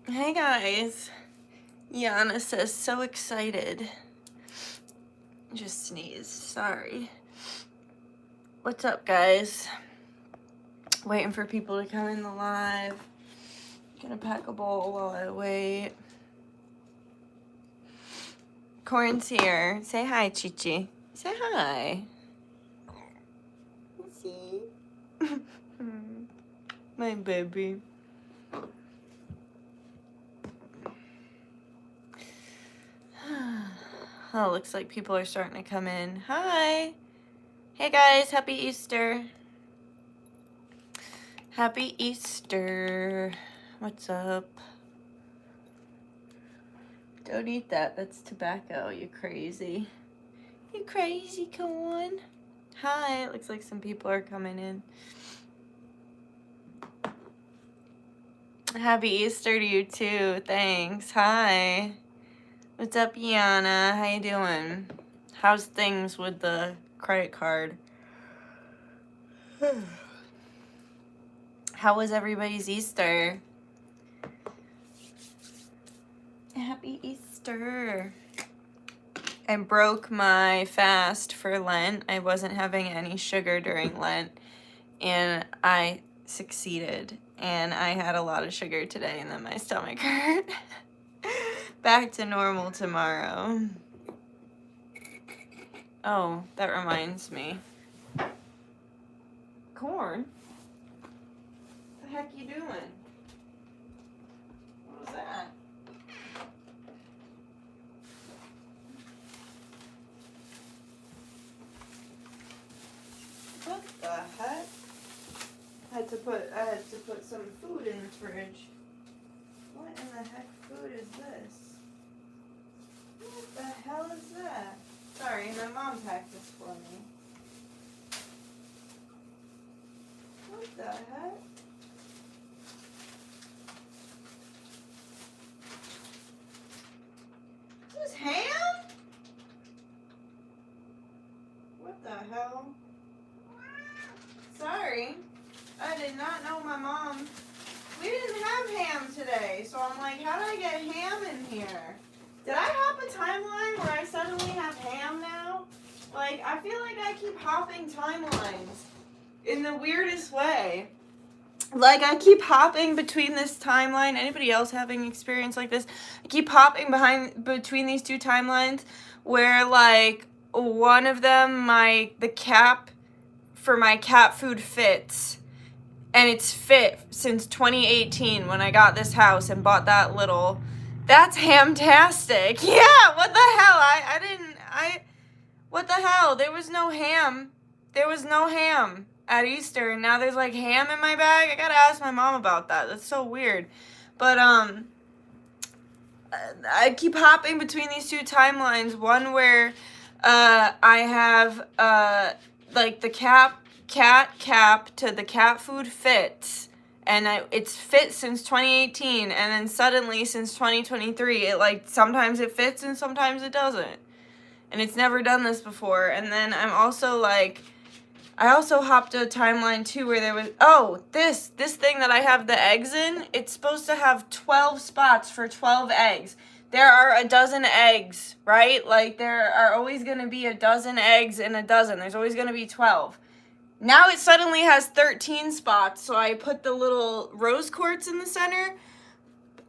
Hey guys. Yana says so excited. Just sneezed. Sorry. What's up, guys? Waiting for people to come in the live. Gonna pack a bowl while I wait. Corn's here. Say hi, Chichi. Say hi. See? My baby. Oh, looks like people are starting to come in. Hi. Hey guys, happy Easter. Happy Easter. What's up? Don't eat that. That's tobacco. You crazy. You crazy, Corn. Hi. It looks like some people are coming in. Happy Easter to you too. Thanks. Hi. What's up, Yana? How you doing? How's things with the credit card? How was everybody's Easter? Happy Easter. I broke my fast for Lent. I wasn't having any sugar during Lent, and I succeeded. And I had a lot of sugar today, and then my stomach hurt. Back to normal tomorrow. Oh, that reminds me. Corn? What the heck you doing? What was that? What the heck? I had to put some food in the fridge. What in the heck food is this? What the hell is that? Sorry, my mom packed this for me. What the heck? Is this ham? What the hell? Sorry. I did not know my mom. We didn't have ham today, so I'm like, how did I get ham in here? Did I hop a timeline where I suddenly have ham now? Like, I feel like I keep hopping timelines in the weirdest way. Like, I keep hopping between this timeline. Anybody else having experience like this? I keep hopping between these two timelines where, like, one of them, the cap for my cat food fits. And it's fit since 2018 when I got this house and bought that little. That's hamtastic. Yeah, what the hell? What the hell? There was no ham. There was no ham at Easter, and now there's like ham in my bag. I gotta ask my mom about that. That's so weird. But, I keep hopping between these two timelines. One where, I have, like the cat cap to the cat food fits, and it's fit since 2018, and then suddenly since 2023 it like sometimes it fits and sometimes it doesn't, and it's never done this before. And then I also hopped a timeline too where there was this thing that I have the eggs in. It's supposed to have 12 spots for 12 eggs. There are a dozen eggs, right? Like there are always going to be a dozen eggs in a dozen. There's always going to be 12. Now it suddenly has 13 spots, so I put the little rose quartz in the center.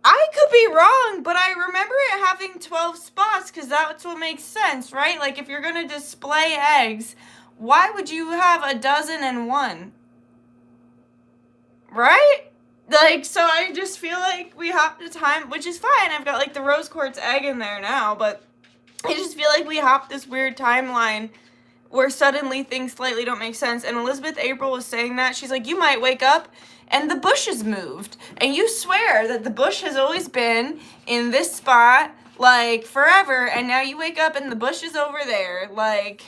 I could be wrong, but I remember it having 12 spots because that's what makes sense, right? Like, if you're going to display eggs, why would you have a dozen and one? Right? Like, so I just feel like we hopped a time, which is fine. I've got, like, the rose quartz egg in there now, but I just feel like we hopped this weird timeline where suddenly things slightly don't make sense. And Elizabeth April was saying that. She's like, you might wake up and the bush has moved. And you swear that the bush has always been in this spot, like, forever. And now you wake up and the bush is over there. Like,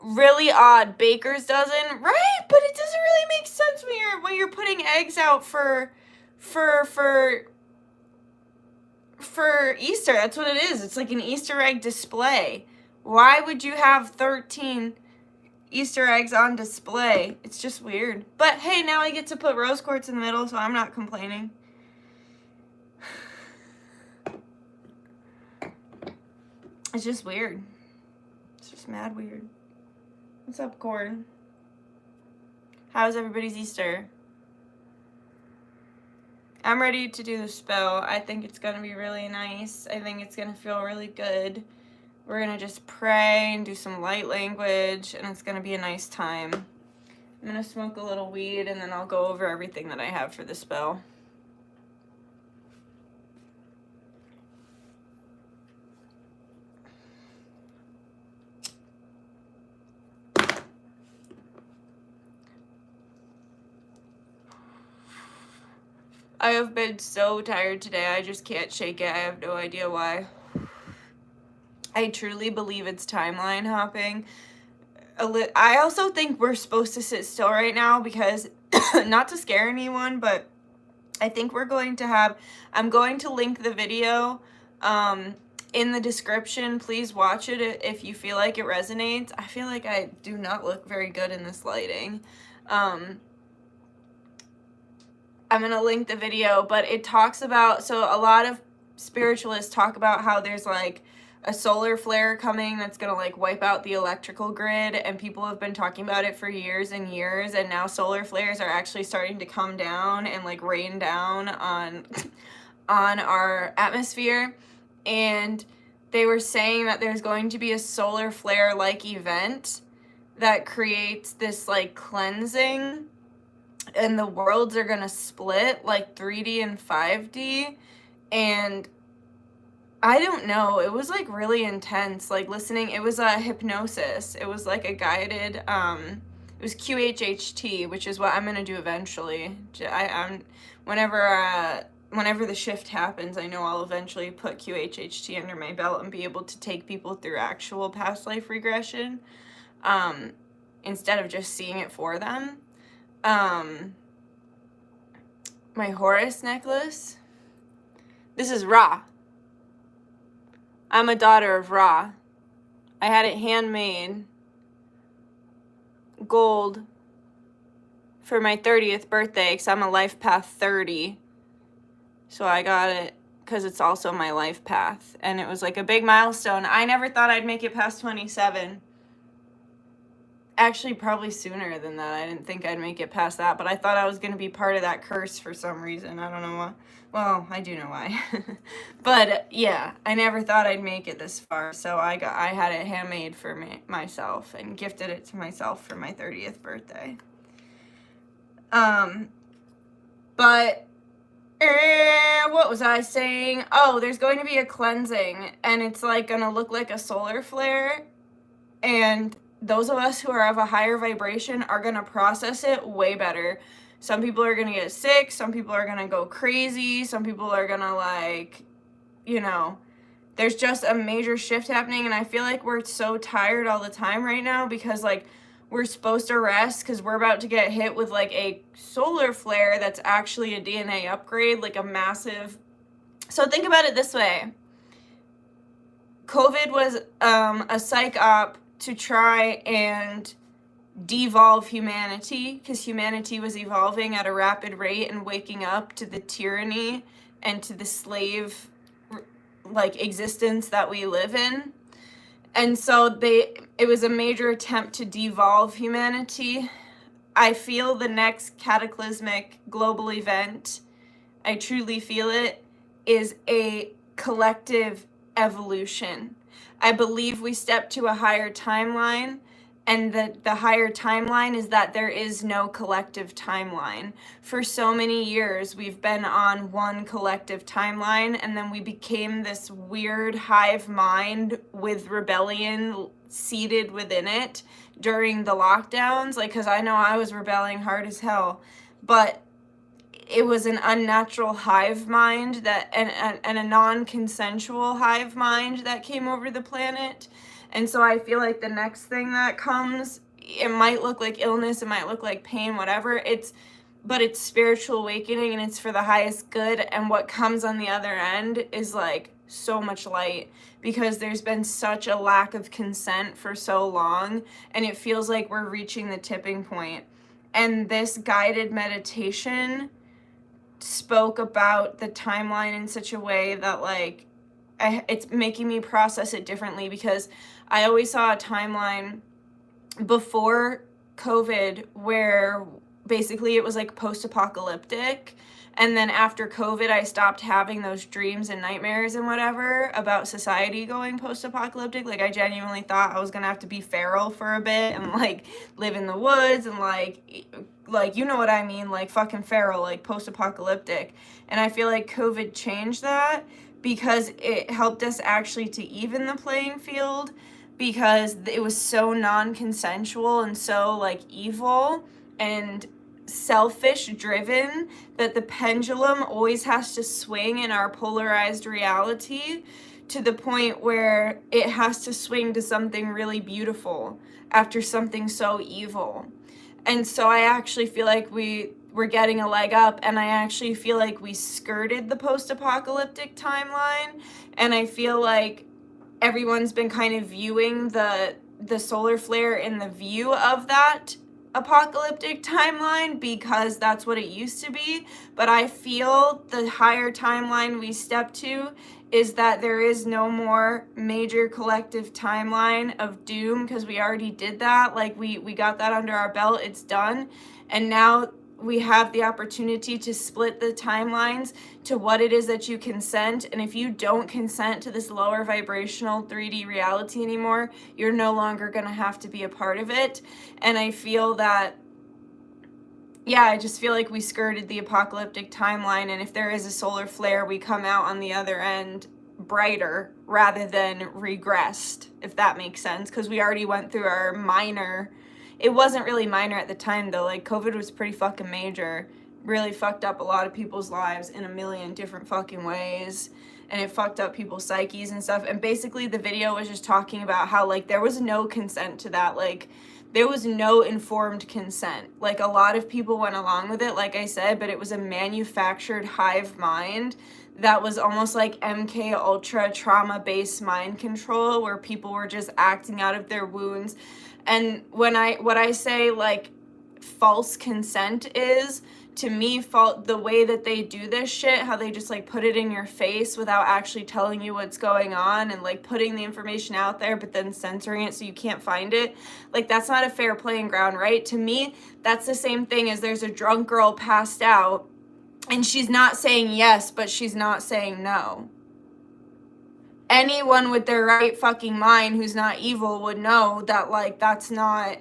really odd. Baker's dozen. Right? But it doesn't really make sense when you're putting eggs out for Easter. That's what it is. It's like an Easter egg display. Why would you have 13 Easter eggs on display? It's just weird. But hey, now I get to put rose quartz in the middle, so I'm not complaining. It's just weird. It's just mad weird. What's up, Cord? How's everybody's Easter? I'm ready to do the spell. I think it's going to be really nice. I think it's going to feel really good. We're going to just pray and do some light language, and it's going to be a nice time. I'm going to smoke a little weed, and then I'll go over everything that I have for the spell. I have been so tired today. I just can't shake it. I have no idea why. I truly believe it's timeline hopping. I also think we're supposed to sit still right now because, not to scare anyone, but I think we're going to have, I'm going to link the video in the description. Please watch it if you feel like it resonates. I feel like I do not look very good in this lighting. I'm going to link the video, but it talks about, so a lot of spiritualists talk about how there's like a solar flare coming that's going to like wipe out the electrical grid, and people have been talking about it for years and years, and now solar flares are actually starting to come down and like rain down on our atmosphere. And they were saying that there's going to be a solar flare like event that creates this like cleansing, and the worlds are gonna split like 3D and 5D. And I don't know, it was like really intense, like listening. It was a hypnosis. It was like a guided, it was QHHT, which is what I'm gonna do eventually. Whenever the shift happens, I know I'll eventually put QHHT under my belt and be able to take people through actual past life regression, instead of just seeing it for them. My Horus necklace. This is Ra. I'm a daughter of Ra. I had it handmade, gold, for my 30th birthday, because I'm a life path 30. So I got it because it's also my life path, and it was like a big milestone. I never thought I'd make it past 27. Actually, probably sooner than that. I didn't think I'd make it past that, but I thought I was going to be part of that curse for some reason. I don't know why. Well, I do know why. But yeah, I never thought I'd make it this far. So I had it handmade for myself and gifted it to myself for my 30th birthday. But what was I saying? Oh, there's going to be a cleansing, and it's like going to look like a solar flare, and those of us who are of a higher vibration are going to process it way better. Some people are going to get sick. Some people are going to go crazy. Some people are going to like, you know, there's just a major shift happening. And I feel like we're so tired all the time right now because like we're supposed to rest because we're about to get hit with like a solar flare that's actually a DNA upgrade, like a massive. So think about it this way. COVID was a psych op to try and devolve humanity, because humanity was evolving at a rapid rate and waking up to the tyranny and to the slave like existence that we live in. And so it was a major attempt to devolve humanity. I feel the next cataclysmic global event, I truly feel it, is a collective evolution. I believe we step to a higher timeline, and the higher timeline is that there is no collective timeline. For so many years, we've been on one collective timeline, and then we became this weird hive mind with rebellion seated within it during the lockdowns. Like, because I know I was rebelling hard as hell, but it was an unnatural hive mind that and a non-consensual hive mind that came over the planet. And so I feel like the next thing that comes, it might look like illness, it might look like pain, whatever, but it's spiritual awakening, and it's for the highest good. And what comes on the other end is like so much light, because there's been such a lack of consent for so long, and it feels like we're reaching the tipping point. And this guided meditation spoke about the timeline in such a way that like it's making me process it differently, because I always saw a timeline before COVID where basically it was like post-apocalyptic, and then after COVID I stopped having those dreams and nightmares and whatever about society going post-apocalyptic. Like I genuinely thought I was gonna have to be feral for a bit and like live in the woods and like you know what I mean, like fucking feral, like post-apocalyptic. And I feel like COVID changed that because it helped us actually to even the playing field, because it was so non-consensual and so like evil and selfish driven that the pendulum always has to swing in our polarized reality to the point where it has to swing to something really beautiful after something so evil. And so I actually feel like we're getting a leg up, and I actually feel like we skirted the post-apocalyptic timeline, and I feel like everyone's been kind of viewing the solar flare in the view of that apocalyptic timeline because that's what it used to be. But I feel the higher timeline we step to is that there is no more major collective timeline of doom, because we already did that. Like we got that under our belt, it's done. And now we have the opportunity to split the timelines to what it is that you consent. And if you don't consent to this lower vibrational 3D reality anymore, you're no longer going to have to be a part of it. And I feel that, yeah, I just feel like we skirted the apocalyptic timeline. And if there is a solar flare, we come out on the other end brighter rather than regressed, if that makes sense. Because we already went through our minor. It wasn't really minor at the time though. Like COVID was pretty fucking major. Really fucked up a lot of people's lives in a million different fucking ways. And it fucked up people's psyches and stuff. And basically the video was just talking about how like there was no consent to that. Like there was no informed consent. Like a lot of people went along with it, like I said, but it was a manufactured hive mind that was almost like MK Ultra trauma-based mind control, where people were just acting out of their wounds. And what I say like false consent is, to me, the way that they do this shit, how they just like put it in your face without actually telling you what's going on, and like putting the information out there but then censoring it so you can't find it. Like that's not a fair playing ground, right? To me, that's the same thing as there's a drunk girl passed out and she's not saying yes, but she's not saying no. Anyone with their right fucking mind who's not evil would know that like that's not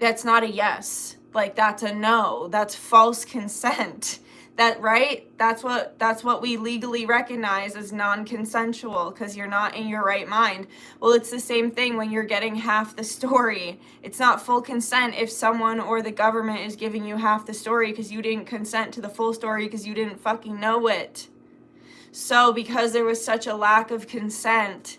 a yes. Like that's a no. That's false consent. That, right? That's what we legally recognize as non-consensual, because you're not in your right mind. Well, it's the same thing when you're getting half the story. It's not full consent if someone or the government is giving you half the story because you didn't consent to the full story because you didn't fucking know it. So because there was such a lack of consent,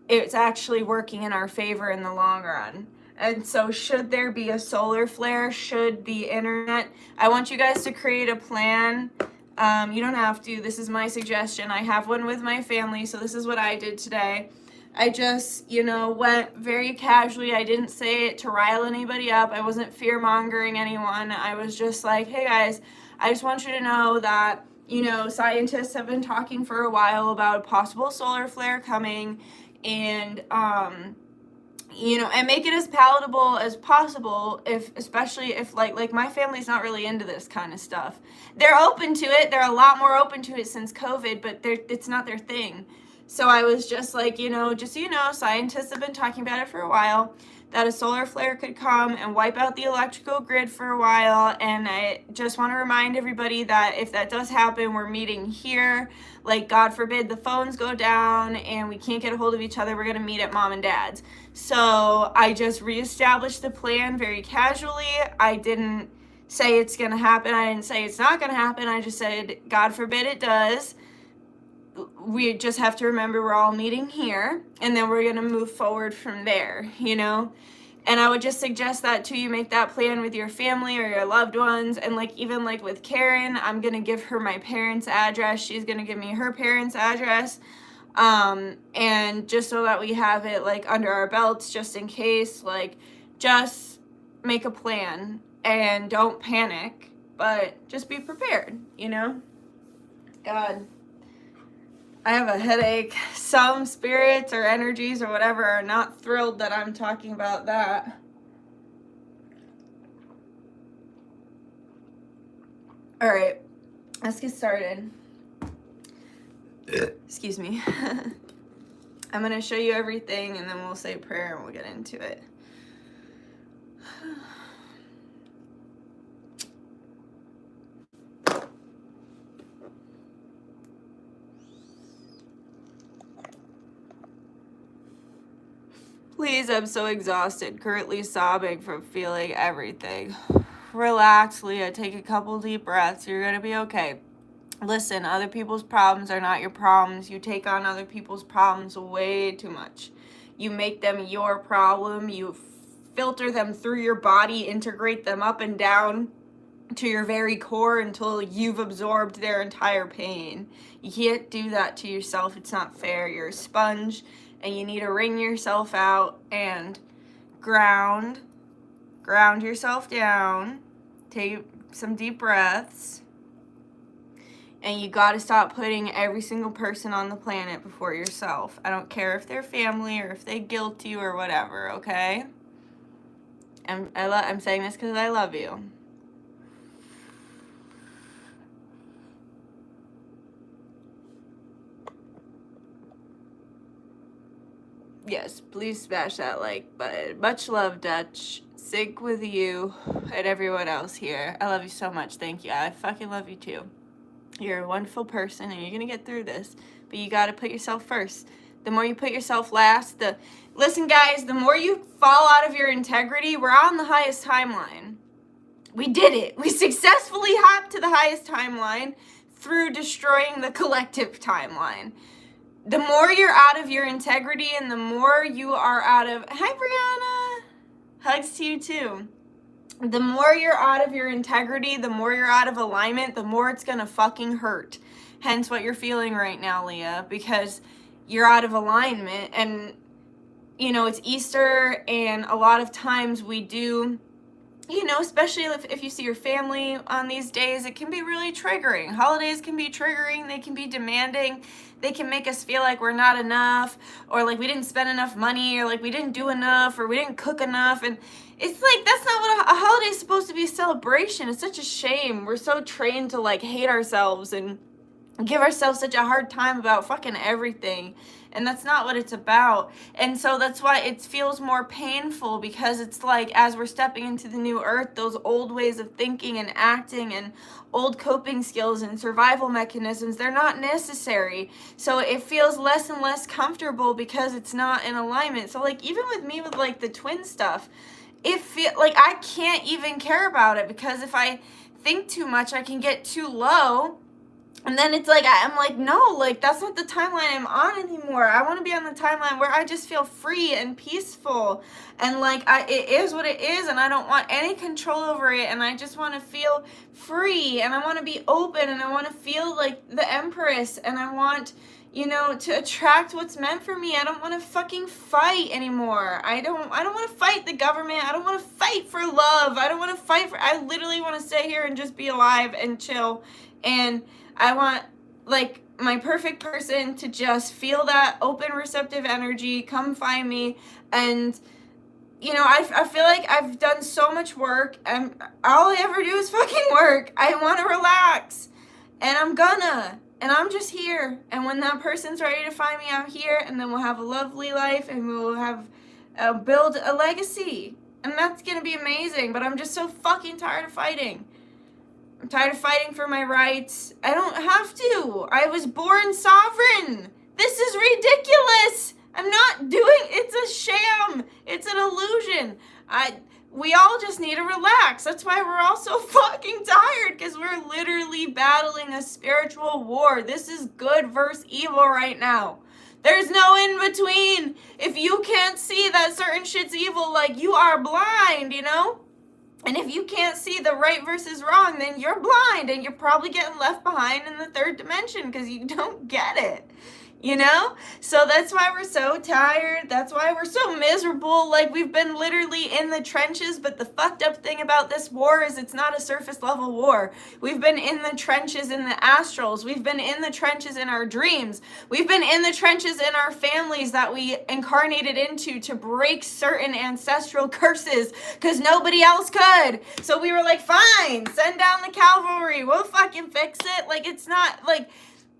it's actually working in our favor in the long run. And so should there be a solar flare, should the internet, I want you guys to create a plan. You don't have to, this is my suggestion. I have one with my family, so this is what I did today. I just, went very casually. I didn't say it to rile anybody up. I wasn't fear-mongering anyone. I was just like, hey guys, I just want you to know that, scientists have been talking for a while about a possible solar flare coming, and, and make it as palatable as possible, especially if like my family's not really into this kind of stuff. They're open to it. They're a lot more open to it since COVID, but it's not their thing. So I was just like, just so you know, scientists have been talking about it for a while, that a solar flare could come and wipe out the electrical grid for a while. And I just want to remind everybody that if that does happen, we're meeting here. Like, God forbid the phones go down and we can't get a hold of each other, we're going to meet at mom and dad's. So I just reestablished the plan very casually. I didn't say it's going to happen. I didn't say it's not going to happen. I just said, God forbid it does. We just have to remember we're all meeting here, and then we're going to move forward from there, And I would just suggest that too, you make that plan with your family or your loved ones. And even with Karen, I'm going to give her my parents' address. She's going to give me her parents' address. And just so that we have it under our belts, just in case, just make a plan and don't panic, but just be prepared, God. I have a headache. Some spirits or energies or whatever are not thrilled that I'm talking about that. All right, let's get started. Excuse me. I'm going to show you everything and then we'll say prayer and we'll get into it. Please, I'm so exhausted, currently sobbing from feeling everything. Relax, Leah. Take a couple deep breaths. You're going to be okay. Listen, other people's problems are not your problems. You take on other people's problems way too much. You make them your problem. You filter them through your body, integrate them up and down to your very core until you've absorbed their entire pain. You can't do that to yourself. It's not fair. You're a sponge and you need to wring yourself out and ground yourself down. Take some deep breaths. And you got to stop putting every single person on the planet before yourself. I don't care if they're family or if they guilt you or whatever, okay? I'm saying this because I love you. Yes, please smash that like button. Much love, Dutch. Sync with you and everyone else here. I love you so much. Thank you. I fucking love you too. You're a wonderful person and you're going to get through this. But you got to put yourself first. The more you put yourself last, listen guys, the more you fall out of your integrity, we're on the highest timeline. We did it. We successfully hopped to the highest timeline through destroying the collective timeline. The more you're out of your integrity and the more you are out of... Hi, Brianna. Hugs to you too. The more you're out of your integrity, the more you're out of alignment, the more it's gonna fucking hurt. Hence what you're feeling right now, Leah, because you're out of alignment. And, you know, it's Easter, and a lot of times we do, you know, especially if you see your family on these days, it can be really triggering. Holidays can be triggering, they can be demanding, they can make us feel like we're not enough, or like we didn't spend enough money, or like we didn't do enough, or we didn't cook enough. And it's like, that's not what a holiday is supposed to be, a celebration. It's such a shame. We're so trained to like hate ourselves and give ourselves such a hard time about fucking everything. And that's not what it's about. And so that's why it feels more painful, because it's like, as we're stepping into the new earth, those old ways of thinking and acting and old coping skills and survival mechanisms, they're not necessary. So it feels less and less comfortable because it's not in alignment. So like, even with me with like the twin stuff, it feel like I can't even care about it, because if I think too much, I can get too low. And then it's like, I'm like, no, like, that's not the timeline I'm on anymore. I want to be on the timeline where I just feel free and peaceful. And, like, it is what it is, and I don't want any control over it. And I just want to feel free, and I want to be open, and I want to feel like the Empress. And I want, you know, to attract what's meant for me. I don't want to fucking fight anymore. I don't want to fight the government. I don't want to fight for love. I don't want to fight for... I literally want to stay here and just be alive and chill. And I want, like, my perfect person to just feel that open, receptive energy, come find me. And, you know, I feel like I've done so much work, and all I ever do is fucking work. I want to relax, and I'm gonna, and I'm just here. And when that person's ready to find me, I'm here, and then we'll have a lovely life, and we'll have, build a legacy. And that's gonna be amazing, but I'm just so fucking tired of fighting. I'm tired of fighting for my rights. I don't have to. I was born sovereign. This is ridiculous. I'm not doing, it's a sham. It's an illusion. We all just need to relax. That's why we're all so fucking tired, because we're literally battling a spiritual war. This is good versus evil right now. There's no in between. If you can't see that certain shit's evil, like, you are blind, you know? And if you can't see the right versus wrong, then you're blind, and you're probably getting left behind in the third dimension because you don't get it. you know? So that's why we're so tired. That's why we're so miserable. Like, we've been literally in the trenches, but the fucked up thing about this war is it's not a surface level war. We've been in the trenches in the astrals. We've been in the trenches in our dreams. We've been in the trenches in our families that we incarnated into to break certain ancestral curses because nobody else could. So we were like, fine, send down the cavalry. We'll fucking fix it. Like, it's not like...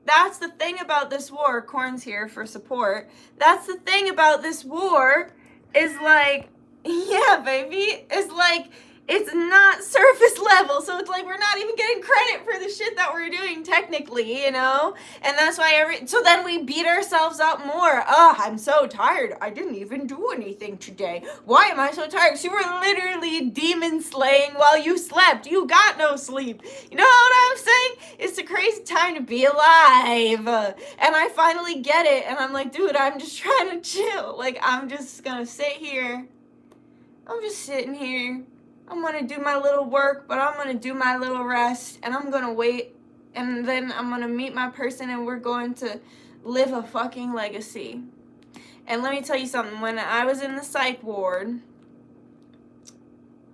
That's the thing about this war. Corn's here for support. That's the thing about this war is like, yeah, baby, is like, it's not surface level. So it's like we're not even getting credit for the shit that we're doing technically, you know? And that's why so then we beat ourselves up more. Oh, I'm so tired. I didn't even do anything today. Why am I so tired? So you were literally demon slaying while you slept. You got no sleep. You know what I'm saying? It's a crazy time to be alive. And I finally get it. And I'm like, dude, I'm just trying to chill. Like, I'm just gonna sit here. I'm just sitting here. I'm going to do my little work, but I'm going to do my little rest, and I'm going to wait, and then I'm going to meet my person, and we're going to live a fucking legacy. And let me tell you something. When I was in the psych ward,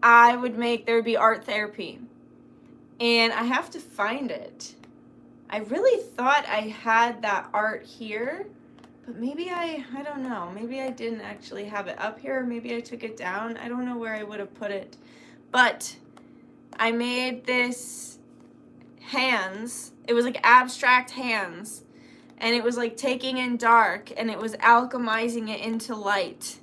I would there'd be art therapy, and I have to find it. I really thought I had that art here, but maybe I don't know. Maybe I didn't actually have it up here, or maybe I took it down. I don't know where I would have put it. But I made this hands. It was like abstract hands. And it was like taking in dark, and it was alchemizing it into light.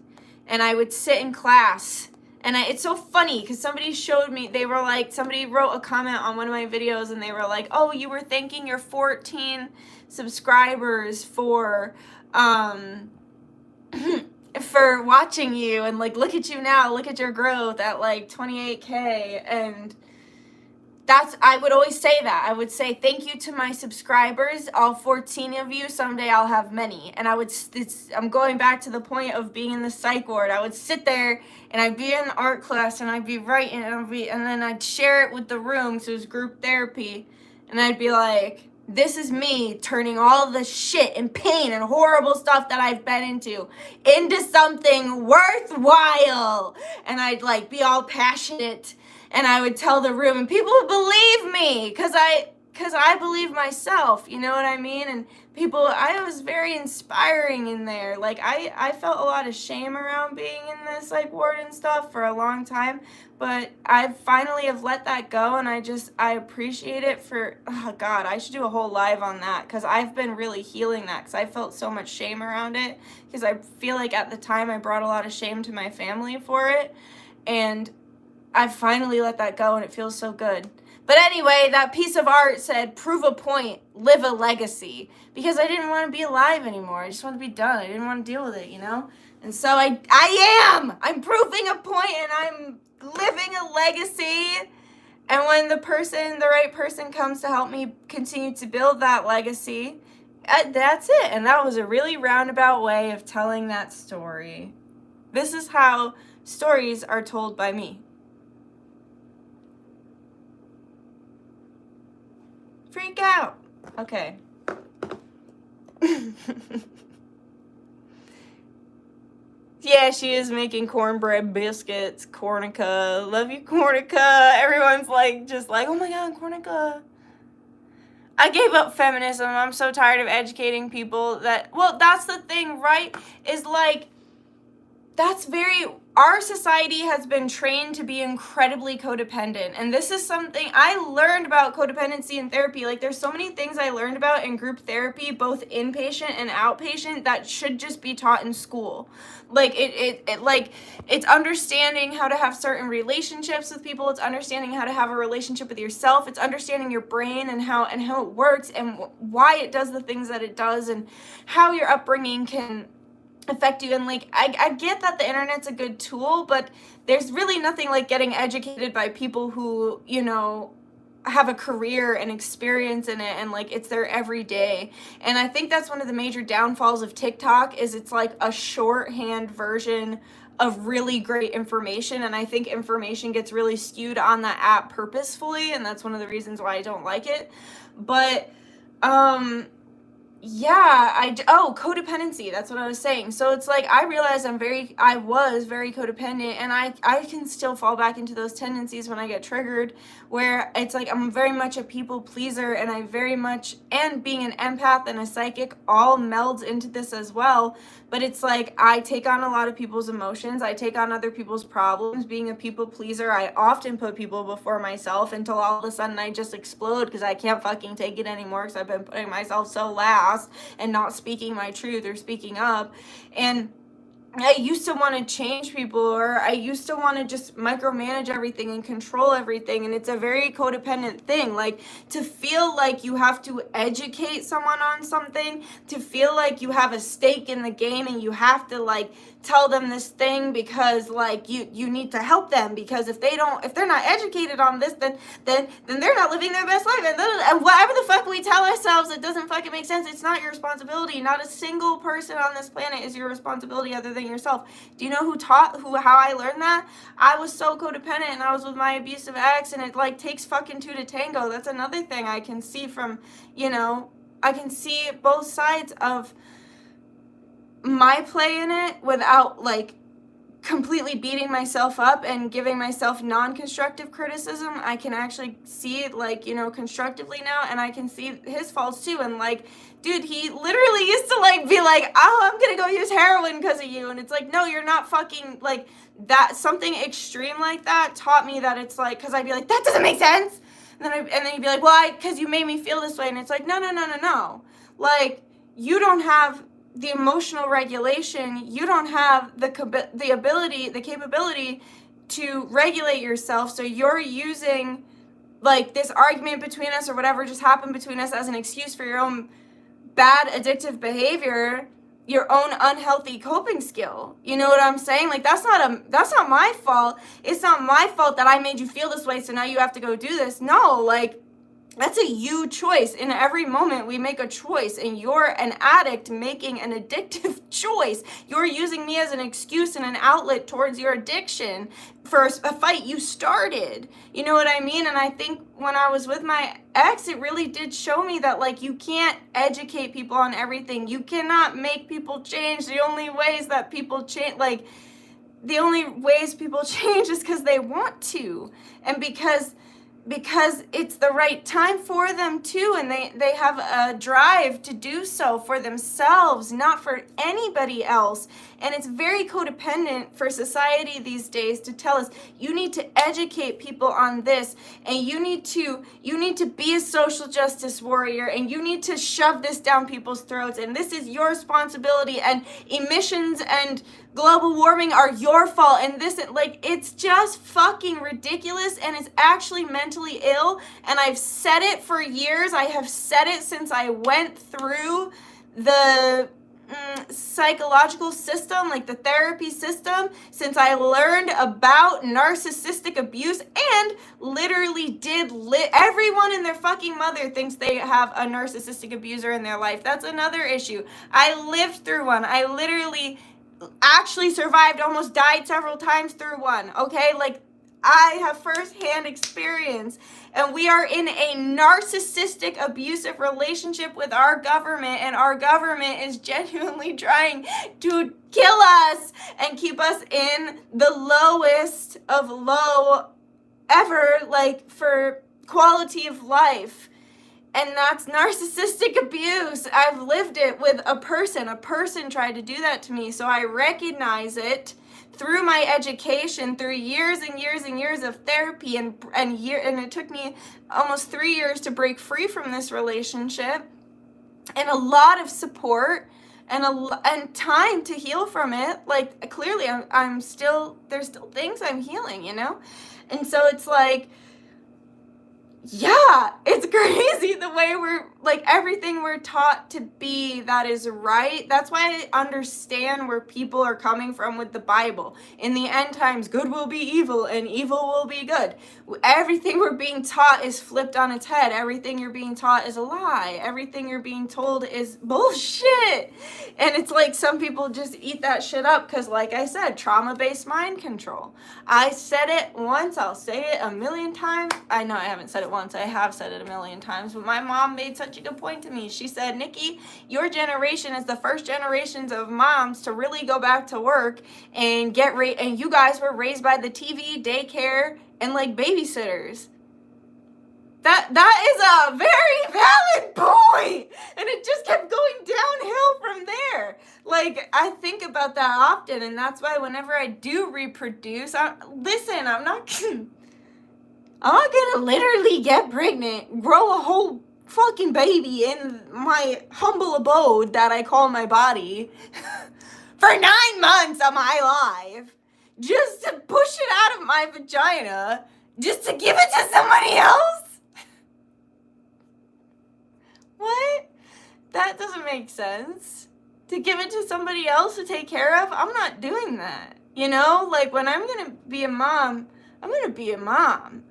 And I would sit in class. And it's so funny because somebody showed me, they were like, somebody wrote a comment on one of my videos, and they were like, oh, you were thanking your 14 subscribers for for watching you, and like, look at you now, look at your growth at like 28K. And I would always say that. I would say thank you to my subscribers, all 14 of you. Someday I'll have many. And I'm going back to the point of being in the psych ward. I would sit there and I'd be in art class and I'd be writing and then I'd share it with the room, so it was group therapy, and I'd be like, this is me turning all the shit and pain and horrible stuff that I've been into something worthwhile. And I'd like be all passionate, and I would tell the room, and people would believe me because I believe myself, you know what I mean? And I was very inspiring in there. Like, I felt a lot of shame around being in this like ward and stuff for a long time, but I finally have let that go, and I appreciate it for, oh God, I should do a whole live on that, because I've been really healing that, because I felt so much shame around it, because I feel like at the time I brought a lot of shame to my family for it, and I finally let that go, and it feels so good. But anyway, that piece of art said, prove a point, live a legacy, because I didn't want to be alive anymore. I just wanted to be done. I didn't want to deal with it, you know? And so I'm proving a point, and I'm living a legacy. And when the right person comes to help me continue to build that legacy, that's it. And that was a really roundabout way of telling that story. This is how stories are told by me. Freak out. Okay. Yeah, she is making cornbread biscuits. Cornica. Love you, Cornica. Everyone's like, just like, oh my God, Cornica. I gave up feminism. I'm so tired of educating people that's the thing, right? Is like, our society has been trained to be incredibly codependent. And this is something I learned about codependency in therapy. Like, there's so many things I learned about in group therapy, both inpatient and outpatient, that should just be taught in school. Like, it's understanding how to have certain relationships with people. It's understanding how to have a relationship with yourself. It's understanding your brain and how it works and why it does the things that it does, and how your upbringing can affect you. And like, I get that the internet's a good tool, but there's really nothing like getting educated by people who, you know, have a career and experience in it, and like, it's their everyday. And I think that's one of the major downfalls of TikTok, is it's like a shorthand version of really great information, and I think information gets really skewed on that app purposefully, and that's one of the reasons why I don't like it. But codependency, that's what I was saying. So it's like I realized I was very codependent, and I can still fall back into those tendencies when I get triggered, where it's like I'm very much a people pleaser, and I very much, and being an empath and a psychic all melds into this as well. But it's like I take on a lot of people's emotions, I take on other people's problems. Being a people pleaser, I often put people before myself until all of a sudden I just explode because I can't fucking take it anymore, because I've been putting myself so last and not speaking my truth or speaking up. And I used to want to change people, or I used to want to just micromanage everything and control everything. And it's a very codependent thing. Like, to feel like you have to educate someone on something, to feel like you have a stake in the game and you have to like tell them this thing because like you need to help them, because if they're not educated on this, then they're not living their best life, and whatever the fuck we tell ourselves, it doesn't fucking make sense. It's not your responsibility. Not a single person on this planet is your responsibility other than yourself. Do you know how I learned that? I was so codependent, and I was with my abusive ex, and it like takes fucking two to tango. That's another thing I can see from, I can see both sides of my play in it without like completely beating myself up and giving myself non-constructive criticism. I can actually see it like, constructively now, and I can see his faults too. And like, dude, he literally used to like be like, oh, I'm gonna go use heroin because of you, and it's like, no, you're not fucking like that. Something extreme like that taught me that it's like, because I'd be like, that doesn't make sense, and then he'd be like, well, because you made me feel this way, and it's like, no, like, you don't have the emotional regulation, you don't have the capability to regulate yourself, so you're using like this argument between us or whatever just happened between us as an excuse for your own bad addictive behavior, your own unhealthy coping skill. You know what I'm saying? Like, that's not my fault. It's not my fault that I made you feel this way, so now you have to go do this. No, like, that's a you choice. In every moment, we make a choice, and you're an addict making an addictive choice. You're using me as an excuse and an outlet towards your addiction for a fight you started. You know what I mean? And I think when I was with my ex, it really did show me that, like, you can't educate people on everything. You cannot make people change. The only ways that people change, like, the only ways people change is because they want to, and because it's the right time for them too, and they have a drive to do so for themselves, not for anybody else. And it's very codependent for society these days to tell us, you need to educate people on this, and you need to be a social justice warrior, and you need to shove this down people's throats, and this is your responsibility, and emissions and global warming are your fault, and this, like, it's just fucking ridiculous, and it's actually mentally ill. And I've said it for years. I have said it since I went through the psychological system, like the therapy system, since I learned about narcissistic abuse, and literally everyone and their fucking mother thinks they have a narcissistic abuser in their life. That's another issue. I lived through one. I literally actually survived, almost died several times through one, okay? Like, I have firsthand experience, and we are in a narcissistic, abusive relationship with our government, and our government is genuinely trying to kill us and keep us in the lowest of low ever, like, for quality of life. And that's narcissistic abuse. I've lived it with a person. A person tried to do that to me. So I recognize it through my education, through years and years and years of therapy, and it took me almost 3 years to break free from this relationship, and a lot of support and time to heal from it. Like, clearly there's still things I'm healing, And so it's like, yeah, it's crazy the way we're, like, everything we're taught to be that is right. That's why I understand where people are coming from with the Bible. In the end times, good will be evil and evil will be good. Everything we're being taught is flipped on its head. Everything you're being taught is a lie. Everything you're being told is bullshit. And it's like some people just eat that shit up because, like I said, trauma-based mind control. I said it once, I'll say it a million times. I know I haven't said it once, I have said it a million times, but my mom made such a good point to me. She said, Nikki, your generation is the first generations of moms to really go back to work and and you guys were raised by the TV, daycare, and like babysitters. That is a very valid point, and it just kept going downhill from there. Like, I think about that often, and that's why whenever I do reproduce, I'm not gonna literally get pregnant, grow a whole fucking baby in my humble abode that I call my body for 9 months of my life, just to push it out of my vagina, just to give it to somebody else? What? That doesn't make sense. To give it to somebody else to take care of? I'm not doing that. You know, like when I'm gonna be a mom, I'm gonna be a mom.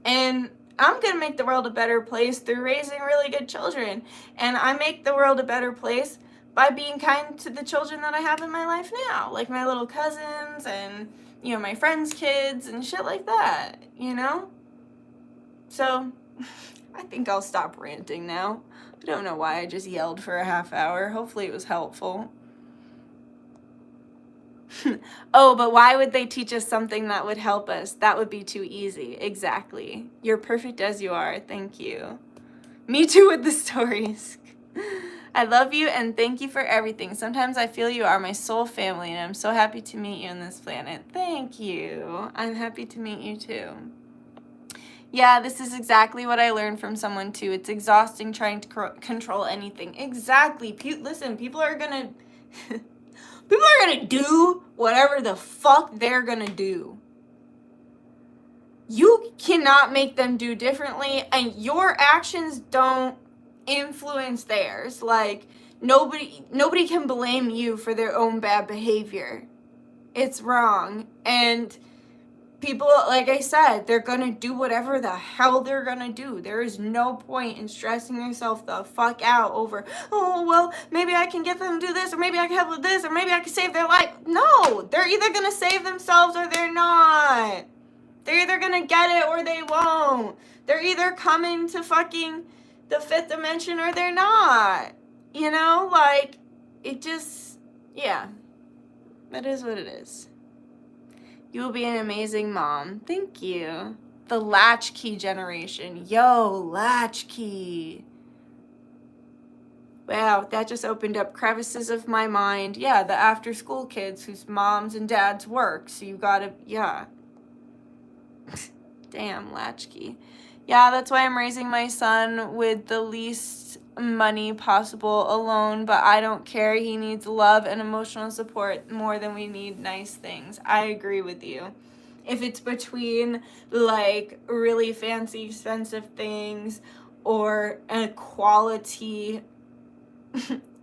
And I'm gonna make the world a better place through raising really good children. And I make the world a better place by being kind to the children that I have in my life now, like my little cousins and, you know, my friends' kids and shit like that, you know? So, I think I'll stop ranting now. I don't know why I just yelled for a half hour. Hopefully it was helpful. Oh, but why would they teach us something that would help us? That would be too easy. Exactly. You're perfect as you are. Thank you. Me too with the stories. I love you and thank you for everything. Sometimes I feel you are my soul family and I'm so happy to meet you on this planet. Thank you. I'm happy to meet you too. Yeah, this is exactly what I learned from someone too. It's exhausting trying to control anything. Exactly. Listen, people are gonna do whatever the fuck they're gonna do. You cannot make them do differently, and your actions don't influence theirs. Like, nobody can blame you for their own bad behavior. It's wrong. And people, like I said, they're gonna do whatever the hell they're gonna do. There is no point in stressing yourself the fuck out over, oh, well, maybe I can get them to do this, or maybe I can help with this, or maybe I can save their life. No, they're either gonna save themselves or they're not. They're either gonna get it or they won't. They're either coming to fucking the 5th dimension or they're not. You know, like, it just, yeah, that is what it is. You will be an amazing mom. Thank you. The latchkey generation. Yo, latchkey. Wow, that just opened up crevices of my mind. Yeah, the after school kids whose moms and dads work. So you gotta, yeah. Damn, latchkey. Yeah, that's why I'm raising my son with the least money possible alone, but I don't care. He needs love and emotional support more than we need nice things. I agree with you. If it's between, like, really fancy, expensive things or a quality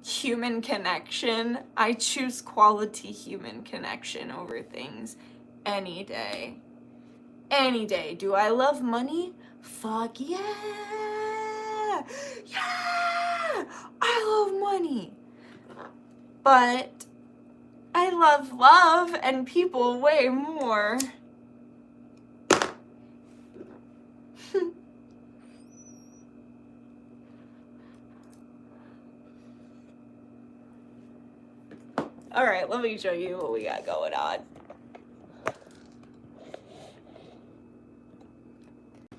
human connection, I choose quality human connection over things any day. Any day. Do I love money? Fuck yeah! Yeah! I love money. But I love love and people way more. Alright, let me show you what we got going on.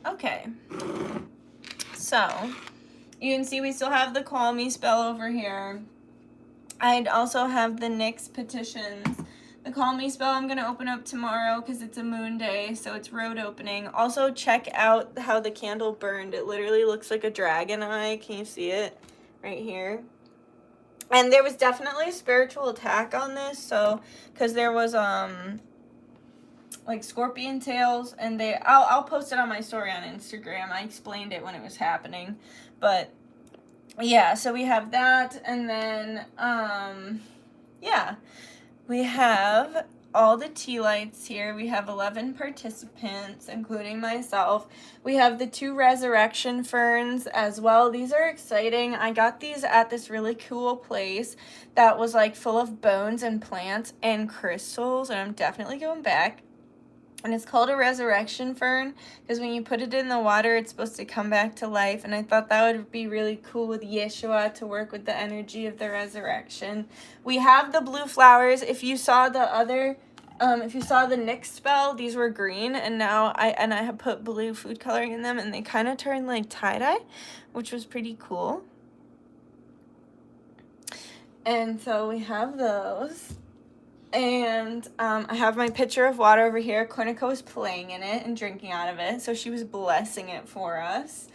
Okay, so you can see we still have the Call Me spell over here. I'd also have the Nyx petitions. The Call Me spell I'm going to open up tomorrow because it's a moon day, so it's road opening. Also, check out how the candle burned. It literally looks like a dragon eye. Can you see it? Right here. And there was definitely a spiritual attack on this, so, because there was, like scorpion tails, and I'll post it on my story on Instagram. I explained it when it was happening, but yeah, so we have that, and then yeah, we have all the tea lights here. We have 11 participants, including myself. We have the 2 resurrection ferns as well. These are exciting. I got these at this really cool place that was like full of bones and plants and crystals, and I'm definitely going back. And it's called a resurrection fern because when you put it in the water, it's supposed to come back to life. And I thought that would be really cool with Yeshua to work with the energy of the resurrection. We have the blue flowers. If you saw the other, if you saw the Nyx spell, these were green, and now I have put blue food coloring in them, and they kind of turn like tie-dye, which was pretty cool. And so we have those. And I have my pitcher of water over here. Cornico was playing in it and drinking out of it, so she was blessing it for us.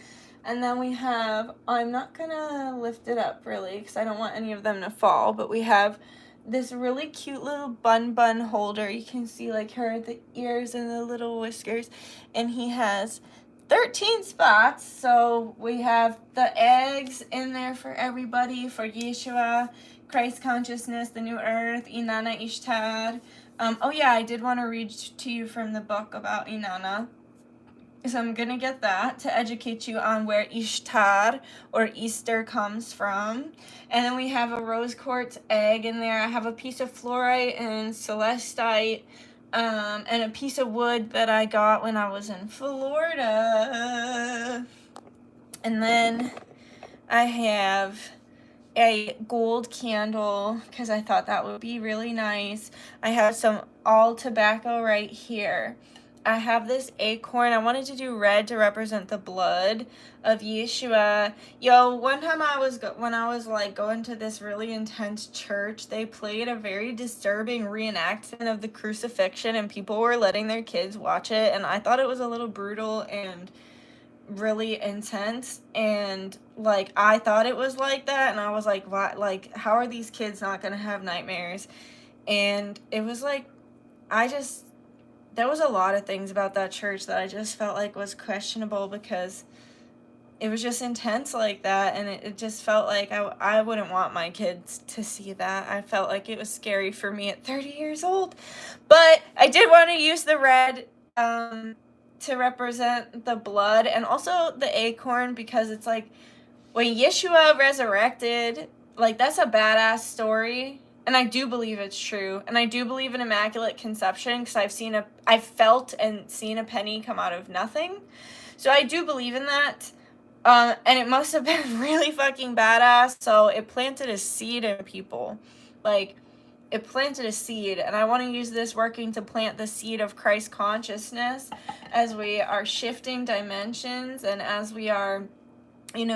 And then we have, I'm not gonna lift it up really because I don't want any of them to fall, but we have this really cute little bun holder. You can see like the ears and the little whiskers, and he has 13 spots. So we have the eggs in there for everybody, for Yeshua, Christ consciousness, the new earth, Inanna Ishtar. Oh yeah, I did want to read to you from the book about Inanna. So I'm going to get that to educate you on where Ishtar or Easter comes from. And then we have a rose quartz egg in there. I have a piece of fluorite and celestite, and a piece of wood that I got when I was in Florida. And then I have a gold candle because I thought that would be really nice. I have some all tobacco right here. I have this acorn. I wanted to do red to represent the blood of Yeshua. Yo, one time when I was like going to this really intense church, they played a very disturbing reenactment of the crucifixion, and people were letting their kids watch it, and I thought it was a little brutal and really intense, and like I thought it was like that, and I was like, what, like how are these kids not gonna have nightmares? And it was like, there was a lot of things about that church that I just felt like was questionable because it was just intense like that, and it just felt like I wouldn't want my kids to see that. I felt like it was scary for me at 30 years old, but I did want to use the red to represent the blood and also the acorn, because it's like when Yeshua resurrected, like that's a badass story, and I do believe it's true, and I do believe in Immaculate Conception because I've felt and seen a penny come out of nothing, so I do believe in that, and it must have been really fucking badass. So it planted a seed in people, like it planted a seed, and I want to use this working to plant the seed of Christ consciousness as we are shifting dimensions and as we are,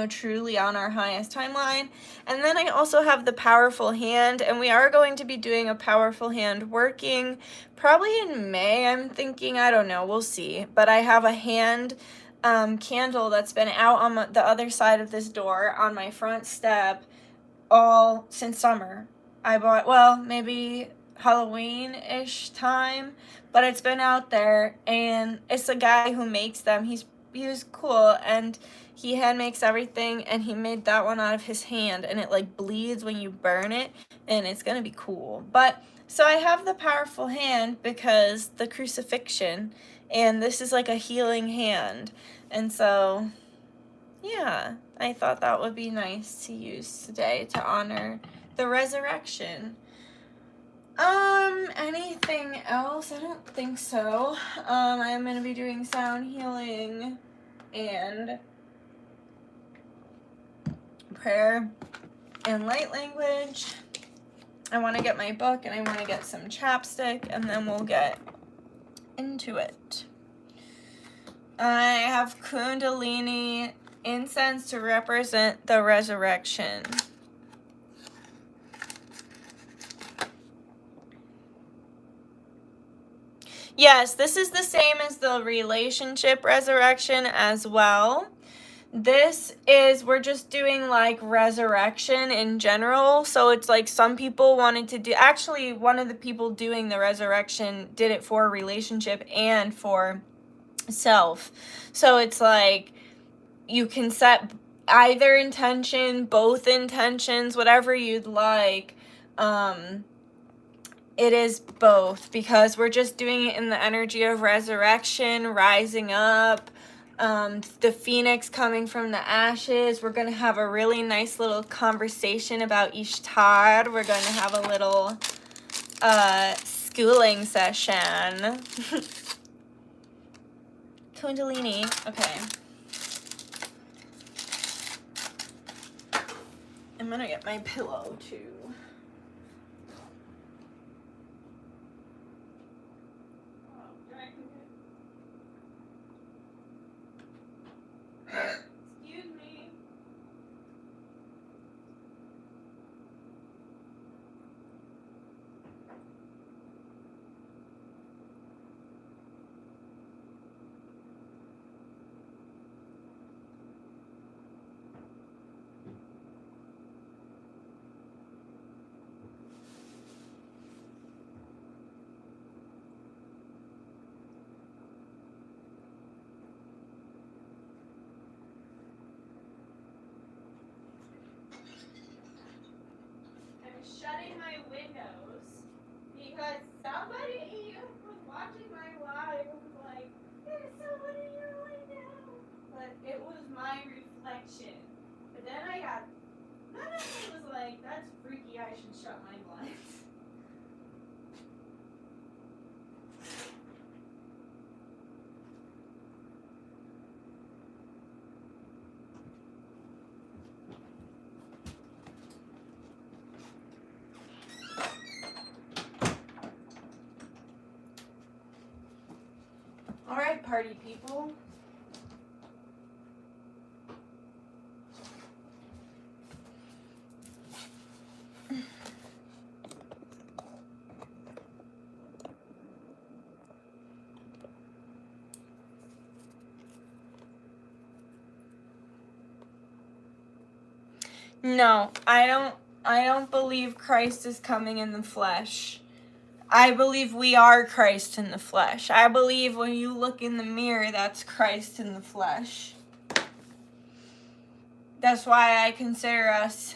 truly on our highest timeline. And then I also have the powerful hand, and we are going to be doing a powerful hand working probably in May, I'm thinking. I don't know, we'll see. But I have a hand candle that's been out on the other side of this door on my front step all since summer. I bought, well, maybe Halloween-ish time, but it's been out there, and it's a guy who makes them. He was cool, and he hand makes everything, and he made that one out of his hand, and it like bleeds when you burn it, and it's gonna be cool. But so I have the powerful hand because the crucifixion, and this is like a healing hand, and so yeah, I thought that would be nice to use today to honor the resurrection. Anything else? I don't think so. I'm gonna be doing sound healing and prayer and light language. I want to get my book, and I want to get some chapstick, and then we'll get into it. I have Kundalini incense to represent the resurrection. Yes, this is the same as the relationship resurrection as well. We're just doing like resurrection in general. So it's like some people wanted to do, actually one of the people doing the resurrection did it for a relationship and for self. So it's like you can set either intention, both intentions, whatever you'd like. It is both, because we're just doing it in the energy of resurrection, rising up, the phoenix coming from the ashes. We're going to have a really nice little conversation about Ishtar. We're going to have a little schooling session. Kundalini. Okay. I'm going to get my pillow too. Excuse me. I'm shutting my windows because somebody was watching my live and was like, there's someone in your window. But it was my reflection. But then I got, none of it was like, that's freaky, I should shut my blinds. All right, party people. No, I don't believe Christ is coming in the flesh. I believe we are Christ in the flesh. I believe when you look in the mirror, that's Christ in the flesh. That's why I consider us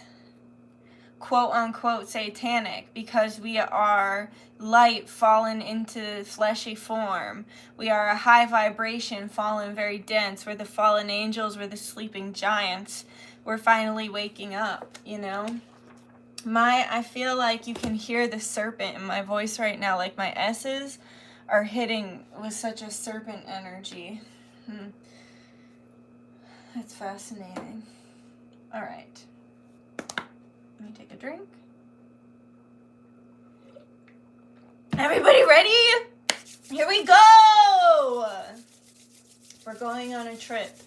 quote unquote satanic, because we are light fallen into fleshy form. We are a high vibration fallen very dense. We're the fallen angels, we're the sleeping giants. We're finally waking up, you know? I feel like you can hear the serpent in my voice right now, like my S's are hitting with such a serpent energy. That's fascinating. All right. Let me take a drink. Everybody ready? Here we go! We're going on a trip.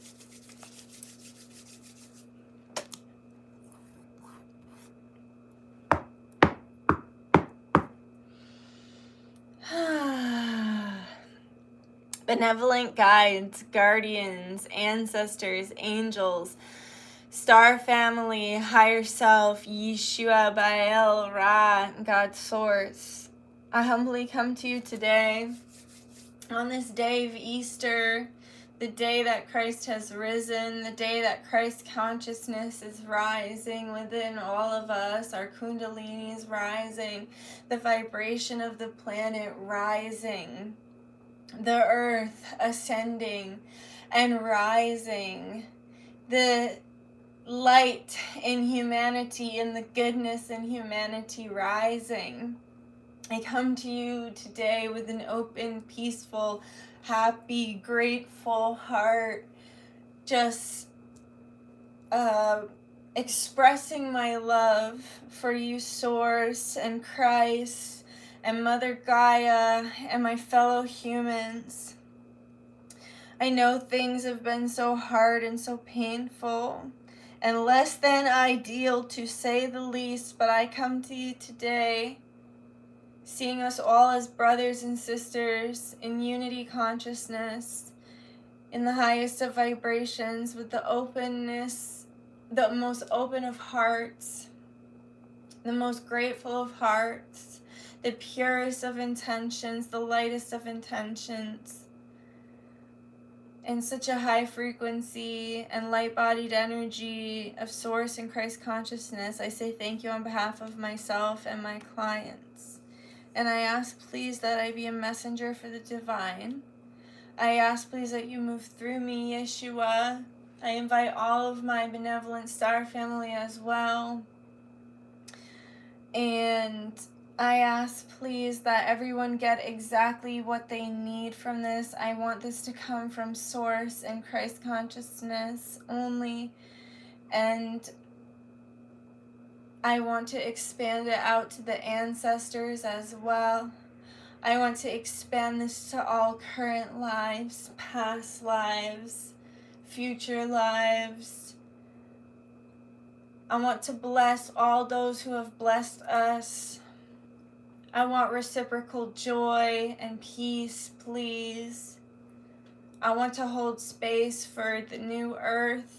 Benevolent guides, guardians, ancestors, angels, star family, higher self, Yeshua, Baal, Ra, God's source. I humbly come to you today on this day of Easter, the day that Christ has risen, the day that Christ's consciousness is rising within all of us, our kundalini is rising, the vibration of the planet rising, the earth ascending and rising, the light in humanity and the goodness in humanity rising. I come to you today with an open, peaceful, happy, grateful heart, just expressing my love for you, Source, and Christ, and Mother Gaia, and my fellow humans. I know things have been so hard and so painful, and less than ideal, to say the least, but I come to you today seeing us all as brothers and sisters in unity consciousness, in the highest of vibrations, with the openness, the most open of hearts, the most grateful of hearts, the purest of intentions, the lightest of intentions, in such a high frequency and light-bodied energy of Source and Christ consciousness. I say thank you on behalf of myself and my clients. And I ask, please, that I be a messenger for the divine. I ask, please, that you move through me, Yeshua. I invite all of my benevolent star family as well. And I ask, please, that everyone get exactly what they need from this. I want this to come from Source and Christ consciousness only. And I want to expand it out to the ancestors as well. I want to expand this to all current lives, past lives, future lives. I want to bless all those who have blessed us. I want reciprocal joy and peace, please. I want to hold space for the new earth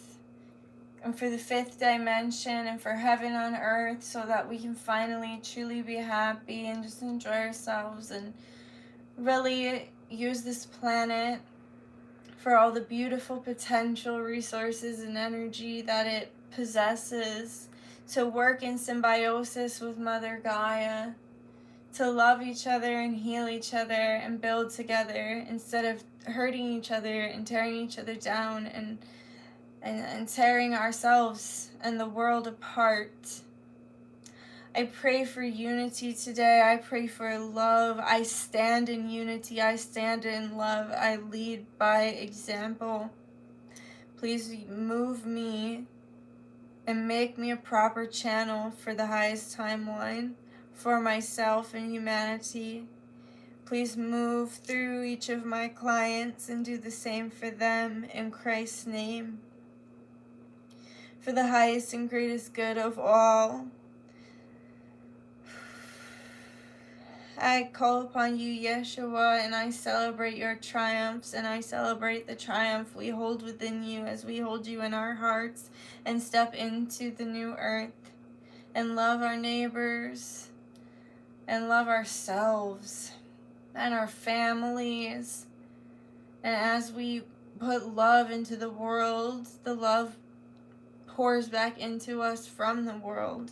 and for the fifth dimension and for heaven on earth, so that we can finally truly be happy and just enjoy ourselves and really use this planet for all the beautiful potential resources and energy that it possesses, to work in symbiosis with Mother Gaia, to love each other and heal each other and build together instead of hurting each other and tearing each other down and tearing ourselves and the world apart. I pray for unity today. I pray for love. I stand in unity. I stand in love. I lead by example. Please move me and make me a proper channel for the highest timeline, for myself and humanity. Please move through each of my clients and do the same for them in Christ's name, for the highest and greatest good of all. I call upon you, Yeshua, and I celebrate your triumphs, and I celebrate the triumph we hold within you as we hold you in our hearts and step into the new earth and love our neighbors and love ourselves and our families. And as we put love into the world, the love pours back into us from the world.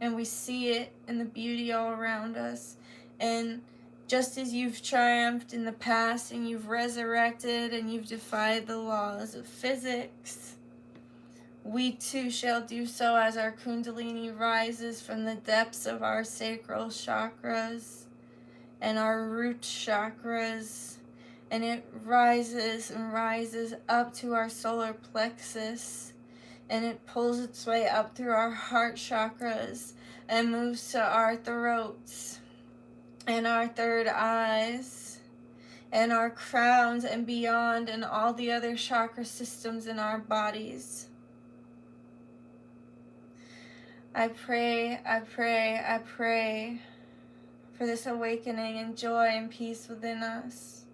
And we see it in the beauty all around us. And just as you've triumphed in the past and you've resurrected and you've defied the laws of physics, we too shall do so as our Kundalini rises from the depths of our sacral chakras and our root chakras, and it rises and rises up to our solar plexus, and it pulls its way up through our heart chakras and moves to our throats and our third eyes and our crowns and beyond, and all the other chakra systems in our bodies. I pray for this awakening and joy and peace within us.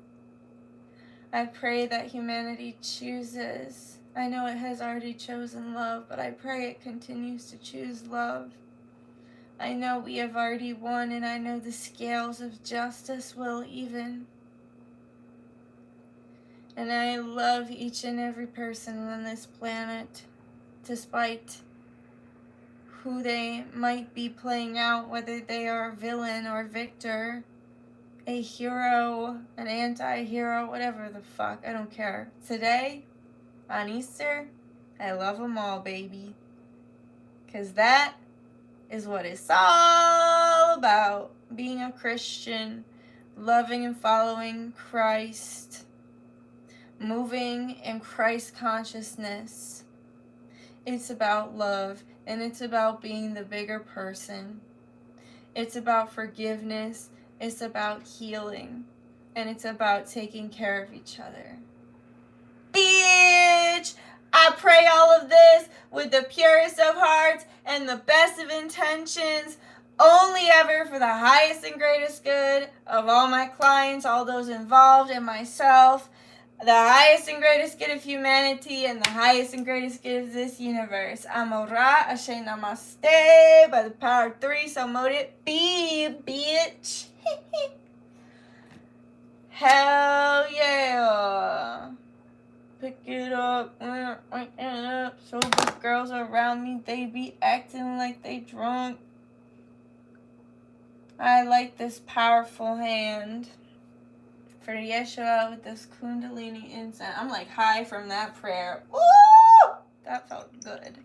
I pray that humanity chooses. I know it has already chosen love, but I pray it continues to choose love. I know we have already won, and I know the scales of justice will even. And I love each and every person on this planet, despite who they might be playing out, whether they are a villain or victor, a hero, an anti-hero, whatever the fuck, I don't care. Today, on Easter, I love them all, baby. 'Cause that is what it's all about. Being a Christian, loving and following Christ, moving in Christ consciousness. It's about love, and it's about being the bigger person. It's about forgiveness, it's about healing, and it's about taking care of each other. Bitch! I pray all of this with the purest of hearts and the best of intentions, only ever for the highest and greatest good of all my clients, all those involved, and myself, the highest and greatest good of humanity, and the highest and greatest good of this universe. Amora, Ashe Namaste, by the power of three, so mote it be, bitch. Hell yeah. Pick it up, so the girls around me, they be acting like they drunk. I light this powerful hand for Yeshua with this Kundalini incense. I'm like high from that prayer. Ooh! That felt good.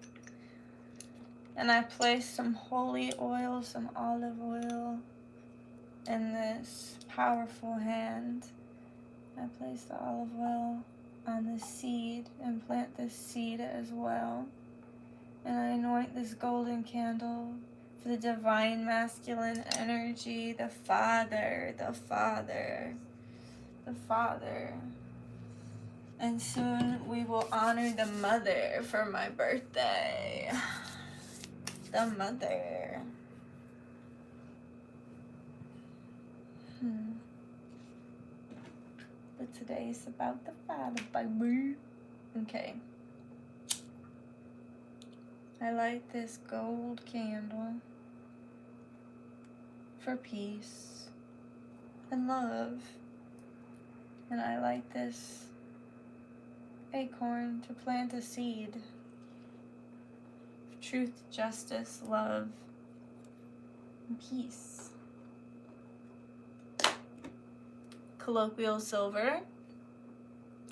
And I place some holy oil, some olive oil in this powerful hand. I place the olive oil on the seed and plant this seed as well. And I anoint this golden candle for the divine masculine energy, the Father, the Father, the Father. And soon we will honor the Mother for my birthday. The Mother. But today is about the Father, baby. Okay. I light this gold candle for peace and love. And I light this acorn to plant a seed of truth, justice, love, and peace. Colloquial silver.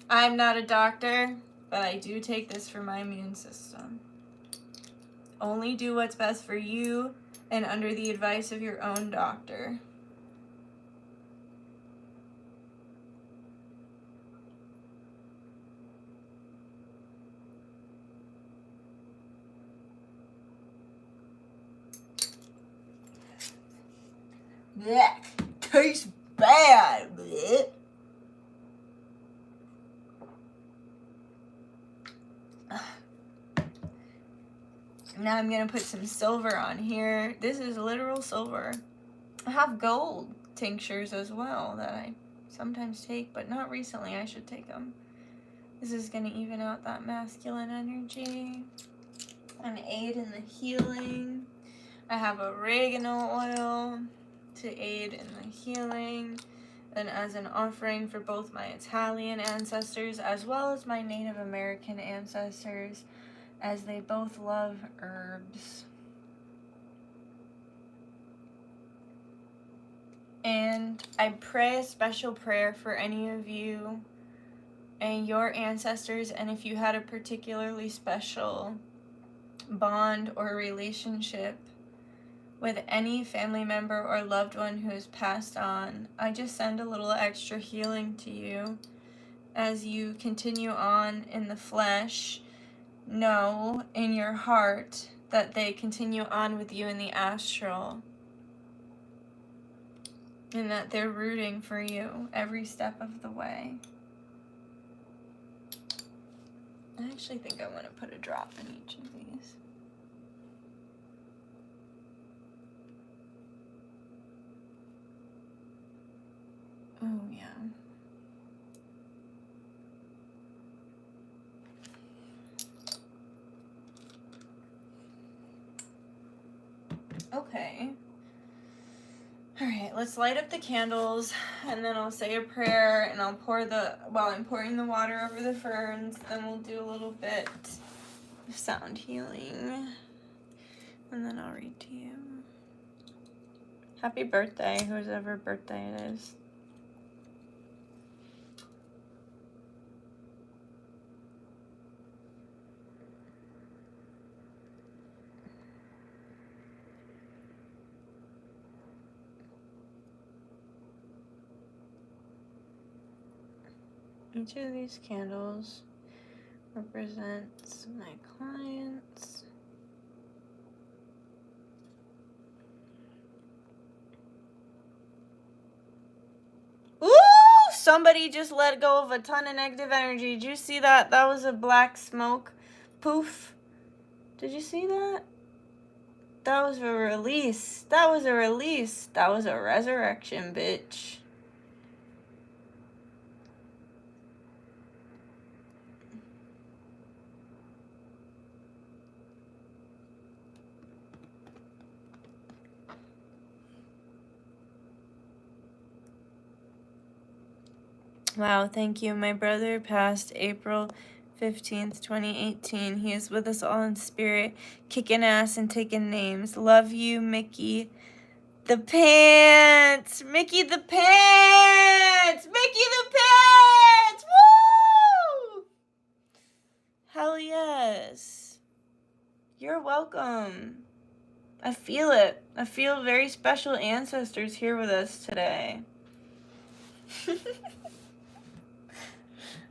I'm not a doctor, but I do take this for my immune system. Only do what's best for you and under the advice of your own doctor. Blech. Tastes bad. Blech. Now I'm going to put some silver on here. This is literal silver. I have gold tinctures as well that I sometimes take, but not recently. I should take them. This is going to even out that masculine energy and aid in the healing. I have oregano oil to aid in the healing and as an offering for both my Italian ancestors as well as my Native American ancestors, as they both love herbs. And I pray a special prayer for any of you and your ancestors, and if you had a particularly special bond or relationship with any family member or loved one who has passed on, I just send a little extra healing to you as you continue on in the flesh. Know in your heart that they continue on with you in the astral and that they're rooting for you every step of the way. I actually think I want to put a drop in each of these. Oh, yeah. Okay. Alright, let's light up the candles, and then I'll say a prayer, and I'll while I'm pouring the water over the ferns, then we'll do a little bit of sound healing, and then I'll read to you. Happy birthday, whoever birthday it is. Each of these candles represents my clients. Ooh! Somebody just let go of a ton of negative energy. Did you see that? That was a black smoke poof. Did you see that? That was a release. That was a release. That was a resurrection, bitch. Wow, thank you. My brother passed April 15th, 2018. He is with us all in spirit, kicking ass and taking names. Love you, Mickey. The pants! Mickey the pants! Mickey the pants! Woo! Hell yes. You're welcome. I feel it. I feel very special ancestors here with us today.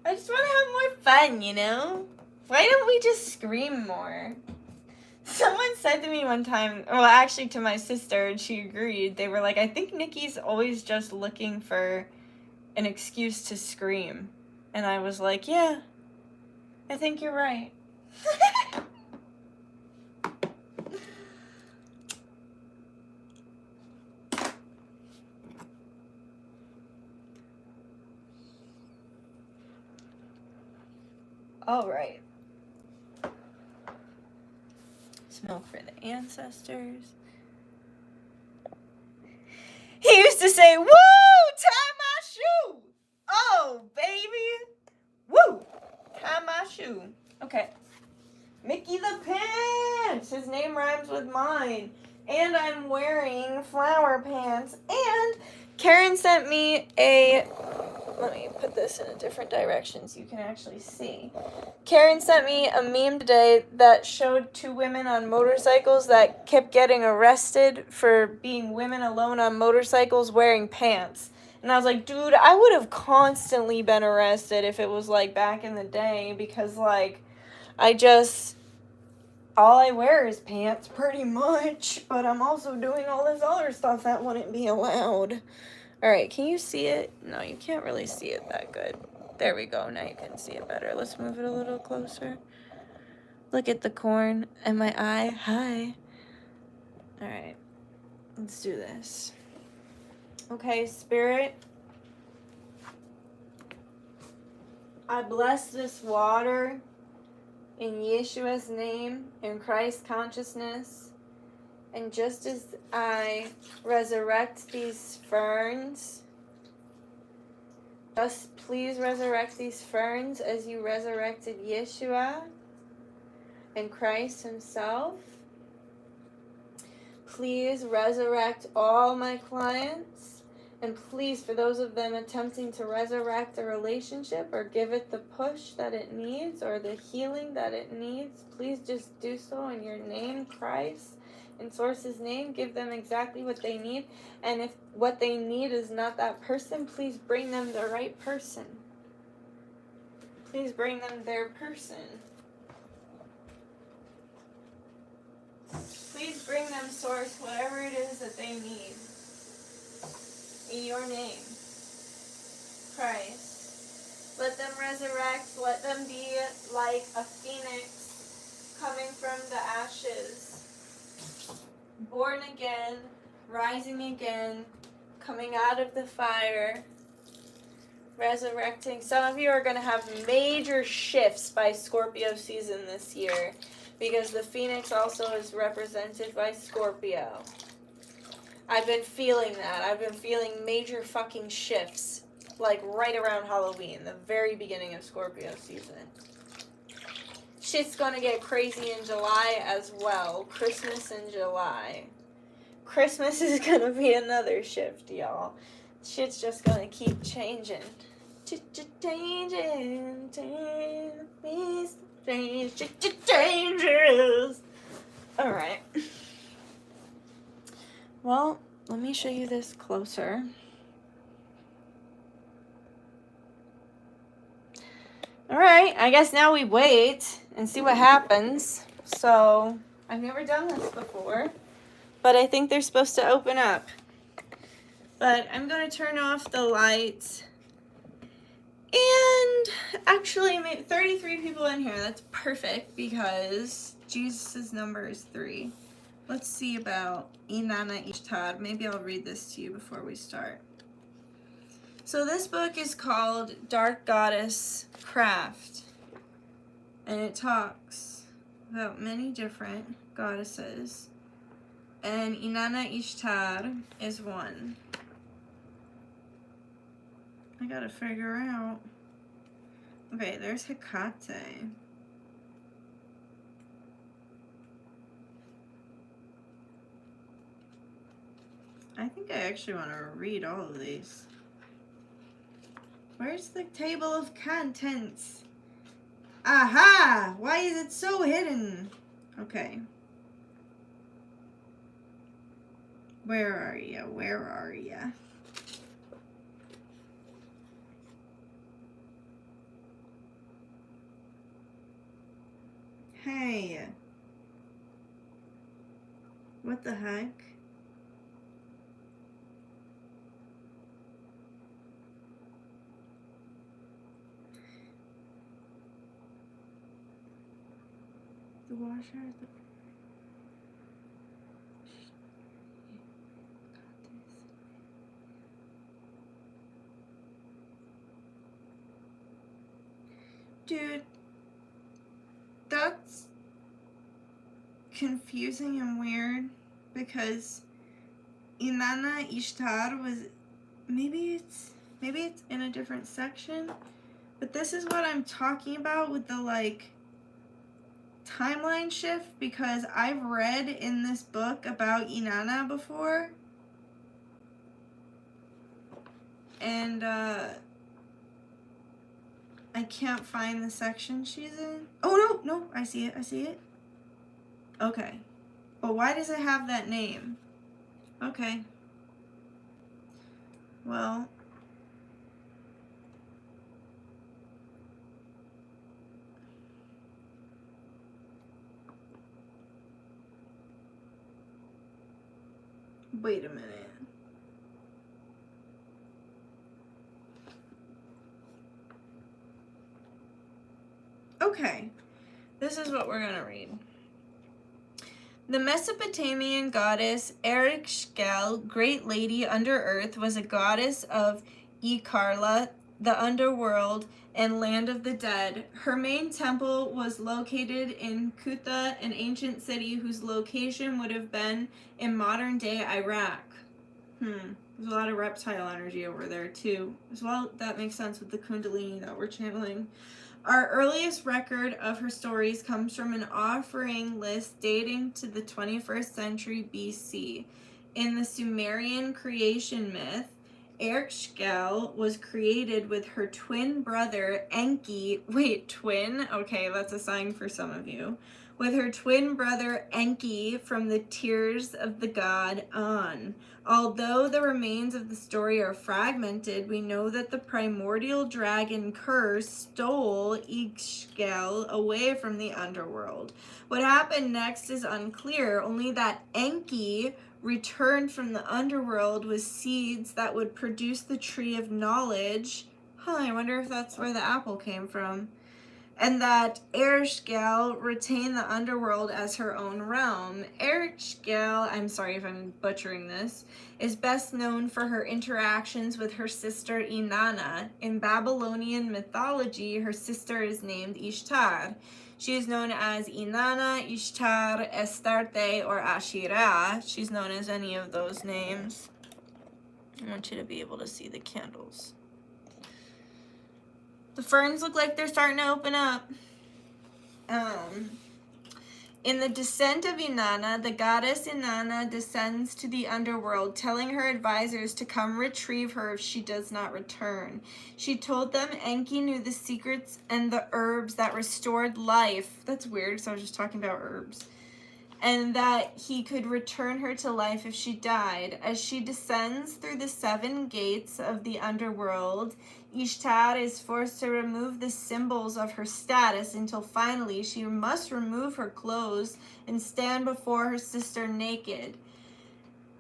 I just want to have more fun, you know? Why don't we just scream more? Someone said to me one time, well, actually to my sister, and she agreed. They were like, I think Nikki's always just looking for an excuse to scream. And I was like, yeah, I think you're right. All right. Smoke for the ancestors. He used to say, woo, tie my shoe. Oh, baby. Woo, tie my shoe. Okay. Mickey the Pants. His name rhymes with mine. And I'm wearing flower pants. And Karen sent me a... Let me put this in a different direction so you can actually see. Karen sent me a meme today that showed two women on motorcycles that kept getting arrested for being women alone on motorcycles wearing pants. And I was like, dude, I would have constantly been arrested if it was like back in the day because like all I wear is pants pretty much, but I'm also doing all this other stuff that wouldn't be allowed. Alright, can you see it? No, you can't really see it that good. There we go, now you can see it better. Let's move it a little closer. Look at the corn and my eye. Hi. Alright, let's do this. Okay, Spirit. I bless this water in Yeshua's name, in Christ's consciousness. And just as I resurrect these ferns, just please resurrect these ferns as you resurrected Yeshua and Christ himself. Please resurrect all my clients. And please, for those of them attempting to resurrect a relationship or give it the push that it needs or the healing that it needs, please just do so in your name, Christ. In Source's name, give them exactly what they need. And if what they need is not that person, please bring them the right person. Please bring them their person. Please bring them, Source, whatever it is that they need. In your name, Christ. Let them resurrect. Let them be like a phoenix coming from the ashes. Born again, rising again, coming out of the fire, resurrecting. Some of you are going to have major shifts by Scorpio season this year because the Phoenix also is represented by Scorpio. I've been feeling that. I've been feeling major fucking shifts like right around Halloween, the very beginning of Scorpio season. Shit's gonna get crazy in July as well. Christmas in July. Christmas is gonna be another shift, y'all. Shit's just gonna keep changing. Changing. Changes. Alright. Well, let me show you this closer. Alright, I guess now we wait and see what happens. So, I've never done this before, but I think they're supposed to open up. But I'm going to turn off the lights. And actually, 33 people in here. That's perfect because Jesus' number is 3. Let's see about Inanna Ishtar. Maybe I'll read this to you before we start. So this book is called Dark Goddess Craft. And it talks about many different goddesses. And Inanna Ishtar is one. I gotta figure out. Okay, there's Hecate. I think I actually want to read all of these. Where's the table of contents? Aha! Why is it so hidden? Okay. Where are you? Where are you? Hey. What the heck? The washer, Dude, that's confusing and weird because Inanna Ishtar was maybe it's in a different section, but this is what I'm talking about with the like timeline shift, because I've read in this book about Inanna before, and I can't find the section she's in. Oh no, I see it. Okay, but why does it have that name? Okay, well, wait a minute. Okay, this is what we're gonna read. The Mesopotamian goddess Ereshkigal, great lady under earth, was a goddess of Ikarla, the underworld and land of the dead. Her main temple was located in Kutha, an ancient city whose location would have been in modern-day Iraq. There's a lot of reptile energy over there too. As well, that makes sense with the Kundalini that we're channeling. Our earliest record of her stories comes from an offering list dating to the 21st century BC. In the Sumerian creation myth, Ereshkigal was created with her twin brother Enki. Wait, twin? Okay, that's a sign for some of you. With her twin brother Enki from the tears of the god An. Although the remains of the story are fragmented, we know that the primordial dragon curse stole Ereshkigal away from the underworld. What happened next is unclear, only that Enki returned from the underworld with seeds that would produce the tree of knowledge. I wonder if that's where the apple came from. And that Ereshkigal retained the underworld as her own realm. Ereshkigal, I'm sorry if I'm butchering this, is best known for her interactions with her sister Inanna. In Babylonian mythology, her sister is named Ishtar. She is known as Inanna, Ishtar, Astarte, or Ashira. She's known as any of those names. I want you to be able to see the candles. The ferns look like they're starting to open up. In the descent of Inanna, the goddess Inanna descends to the underworld, telling her advisors to come retrieve her if she does not return. She told them Enki knew the secrets and the herbs that restored life. That's weird, so I was just talking about herbs. And that he could return her to life if she died. As she descends through the 7 gates of the underworld, Ishtar is forced to remove the symbols of her status until finally she must remove her clothes and stand before her sister naked.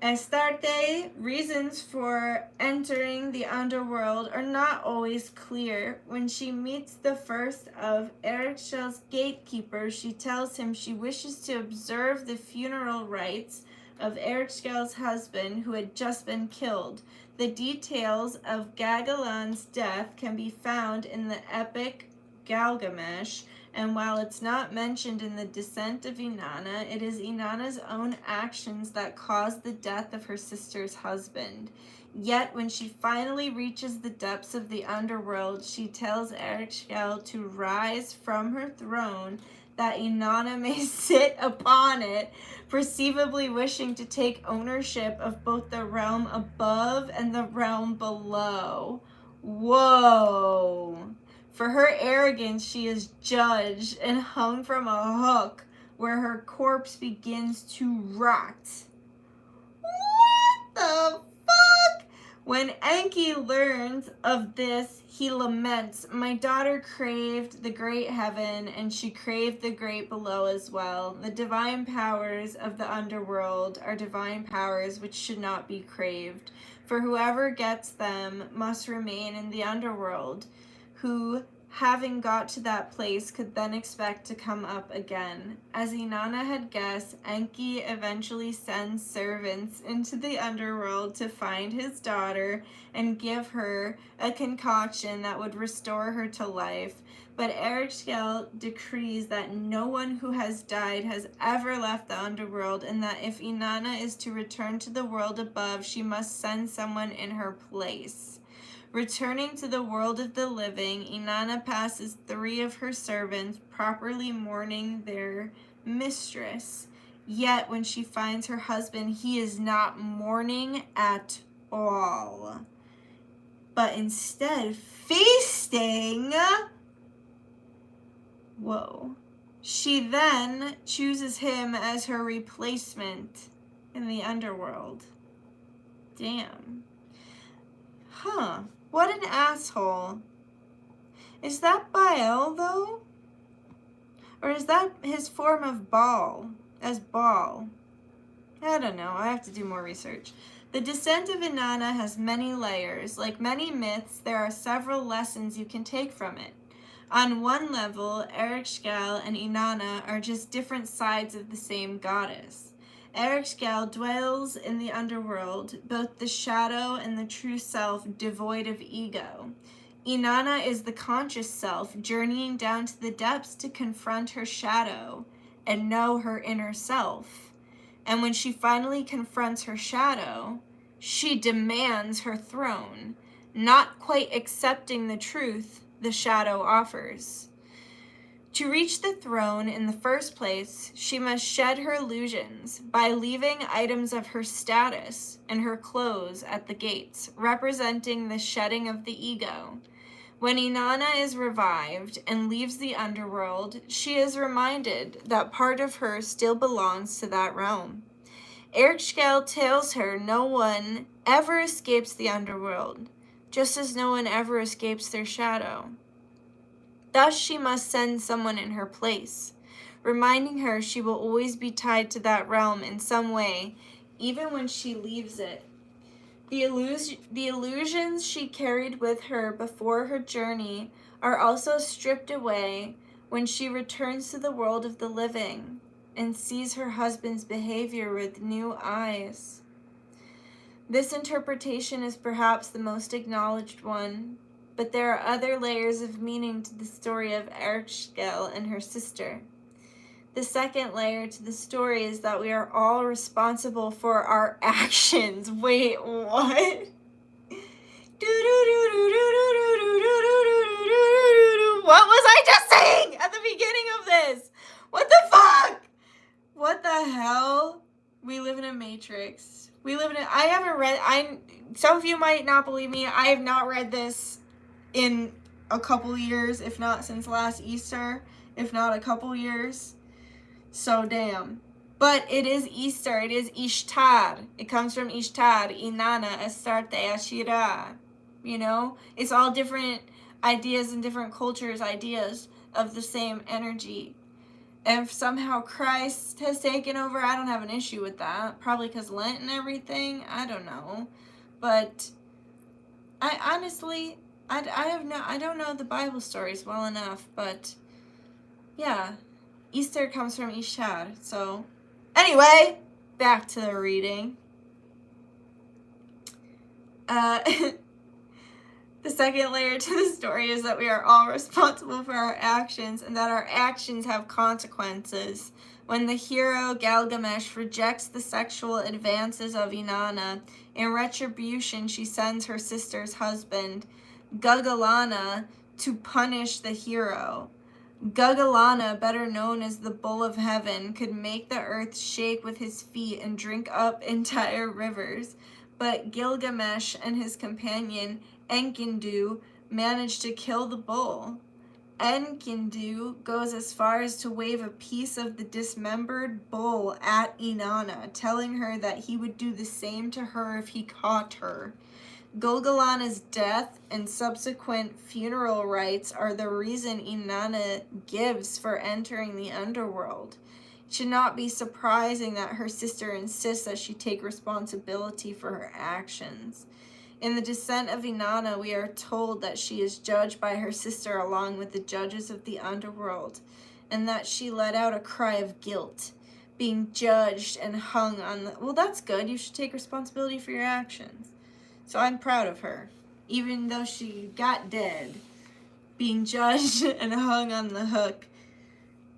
Astarte, reasons for entering the underworld are not always clear. When she meets the first of Ereshkigal's gatekeepers, she tells him she wishes to observe the funeral rites of Ereshkigal's husband, who had just been killed. The details of Gagalan's death can be found in the epic Gilgamesh, and while it's not mentioned in the descent of Inanna, it is Inanna's own actions that caused the death of her sister's husband. Yet, when she finally reaches the depths of the underworld, she tells Ereshkigal to rise from her throne, that Inanna may sit upon it, perceivably wishing to take ownership of both the realm above and the realm below. Whoa! For her arrogance, she is judged and hung from a hook where her corpse begins to rot. What the fuck? When Enki learns of this, he laments, "My daughter craved the great heaven, and she craved the great below as well. The divine powers of the underworld are divine powers which should not be craved, for whoever gets them must remain in the underworld, who, having got to that place, could then expect to come up again." As Inanna had guessed, Enki eventually sends servants into the underworld to find his daughter and give her a concoction that would restore her to life. But Ereshkigal decrees that no one who has died has ever left the underworld, and that if Inanna is to return to the world above, she must send someone in her place. Returning to the world of the living, Inanna passes 3 of her servants, properly mourning their mistress. Yet when she finds her husband, he is not mourning at all, but instead feasting. Whoa. She then chooses him as her replacement in the underworld. Damn. Huh. What an asshole. Is that Baal, though? Or is that his form of Baal? As Baal? I don't know. I have to do more research. The descent of Inanna has many layers. Like many myths, there are several lessons you can take from it. On one level, Ereshkigal and Inanna are just different sides of the same goddess. Ereshkigal dwells in the underworld, both the shadow and the true self, devoid of ego. Inanna is the conscious self, journeying down to the depths to confront her shadow and know her inner self. And when she finally confronts her shadow, she demands her throne, not quite accepting the truth the shadow offers. To reach the throne in the first place, she must shed her illusions by leaving items of her status and her clothes at the gates, representing the shedding of the ego. When Inanna is revived and leaves the underworld, she is reminded that part of her still belongs to that realm. Ereshkigal tells her no one ever escapes the underworld, just as no one ever escapes their shadow. Thus she must send someone in her place, reminding her she will always be tied to that realm in some way, even when she leaves it. The illusions she carried with her before her journey are also stripped away when she returns to the world of the living and sees her husband's behavior with new eyes. This interpretation is perhaps the most acknowledged one, but there are other layers of meaning to the story of Ereshkigal and her sister. The second layer to the story is that we are all responsible for our actions. Wait, what? What was I just saying at the beginning of this? What the fuck? What the hell? We live in a matrix. I haven't read, some of you might not believe me, I have not read this in a couple years, if not since last Easter, if not a couple years. So damn. But it is Easter. It is Ishtar. It comes from Ishtar, Inanna, Astarte, Ashira. You know? It's all different ideas and different cultures' ideas of the same energy. And if somehow Christ has taken over, I don't have an issue with that. Probably because Lent and everything. I don't know. But I honestly, I don't know the Bible stories well enough. But yeah, Easter comes from Ishtar. So anyway, back to the reading. The second layer to the story is that we are all responsible for our actions and that our actions have consequences. When the hero Galgamesh rejects the sexual advances of Inanna, in retribution she sends her sister's husband, Gugalana, to punish the hero. Gugalana, better known as the Bull of Heaven, could make the earth shake with his feet and drink up entire rivers. But Gilgamesh and his companion Enkidu managed to kill the bull. Enkidu goes as far as to wave a piece of the dismembered bull at Inanna, telling her that he would do the same to her if he caught her. Gilgalana's death and subsequent funeral rites are the reason Inanna gives for entering the underworld. It should not be surprising that her sister insists that she take responsibility for her actions. In the Descent of Inanna, we are told that she is judged by her sister along with the judges of the underworld, and that she let out a cry of guilt, being judged and hung on the... Well, that's good. You should take responsibility for your actions. So I'm proud of her, even though she got dead. Being judged and hung on the hook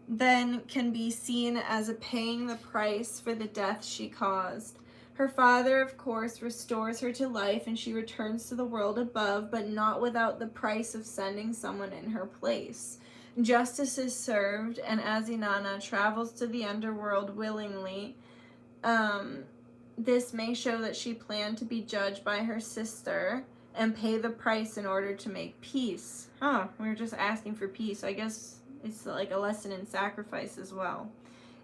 then can be seen as a paying the price for the death she caused. Her father, of course, restores her to life and she returns to the world above, but not without the price of sending someone in her place. Justice is served, and as Inanna travels to the underworld willingly, this may show that she planned to be judged by her sister and pay the price in order to make peace. We were just asking for peace. I guess it's like a lesson in sacrifice as well.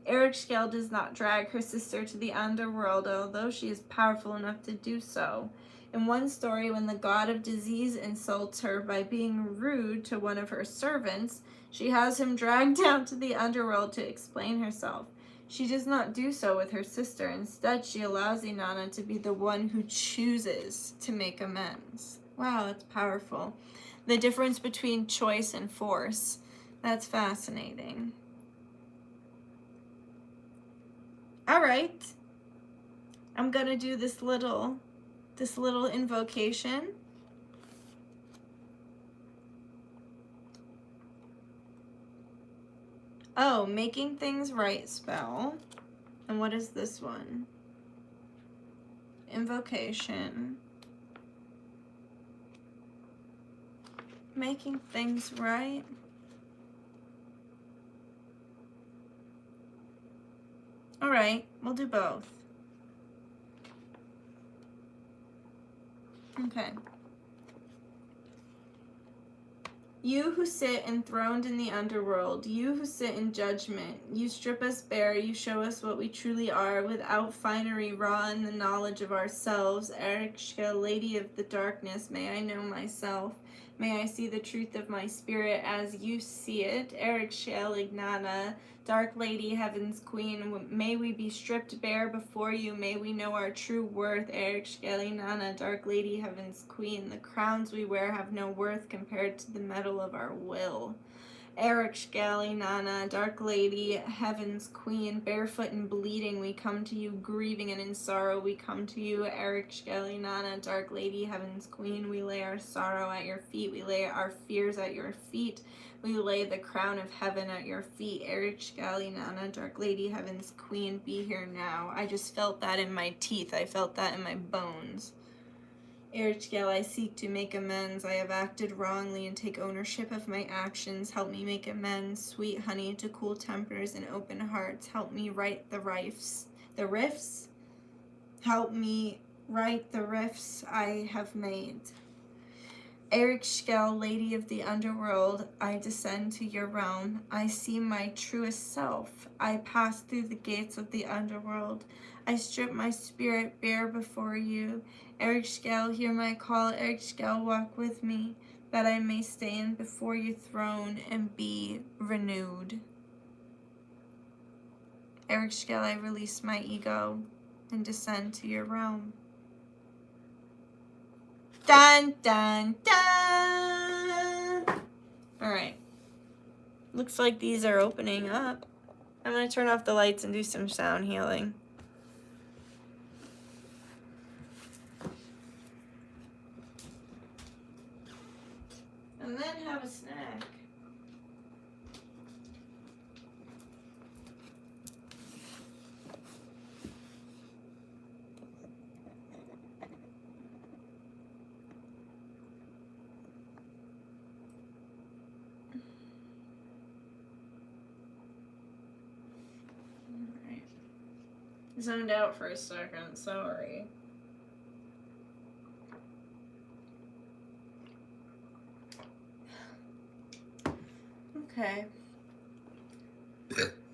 Ereshkigal does not drag her sister to the underworld, although she is powerful enough to do so. In one story, when the god of disease insults her by being rude to one of her servants, she has him dragged down to the underworld to explain herself. She does not do so with her sister. Instead, she allows Inanna to be the one who chooses to make amends. Wow, that's powerful. The difference between choice and force. That's fascinating. All right. I'm going to do this little invocation. Oh, making things right spell. And what is this one? Invocation. Making things right. All right, we'll do both. Okay. You who sit enthroned in the underworld, you who sit in judgment, you strip us bare, you show us what we truly are, without finery, raw in the knowledge of ourselves. Ereshkigal, Lady of the Darkness, may I know myself. May I see the truth of my spirit as you see it. Ereshkigal, Inanna, Dark Lady, Heaven's Queen, may we be stripped bare before you. May we know our true worth. Ereshkigal, Inanna, Dark Lady, Heaven's Queen, the crowns we wear have no worth compared to the metal of our will. Ereshkigal, Inanna, Dark Lady, Heaven's Queen, barefoot and bleeding, we come to you, grieving and in sorrow, we come to you. Ereshkigal, Inanna, Dark Lady, Heaven's Queen, we lay our sorrow at your feet, we lay our fears at your feet, we lay the crown of heaven at your feet. Ereshkigal, Inanna, Dark Lady, Heaven's Queen, be here now. I just felt that in my teeth, I felt that in my bones. Ereshkigal, I seek to make amends. I have acted wrongly and take ownership of my actions. Help me make amends. Sweet honey to cool tempers and open hearts. Help me right the rifts. Help me right the rifts I have made. Ereshkigal, Lady of the Underworld, I descend to your realm. I see my truest self. I pass through the gates of the underworld. I strip my spirit bare before you. Ereshkigal, hear my call. Ereshkigal, walk with me, that I may stand before your throne and be renewed. Ereshkigal, I release my ego and descend to your realm. Dun, dun, dun! Alright. Looks like these are opening up. I'm going to turn off the lights and do some sound healing. And then have a snack. zoned out for a second, sorry. Okay.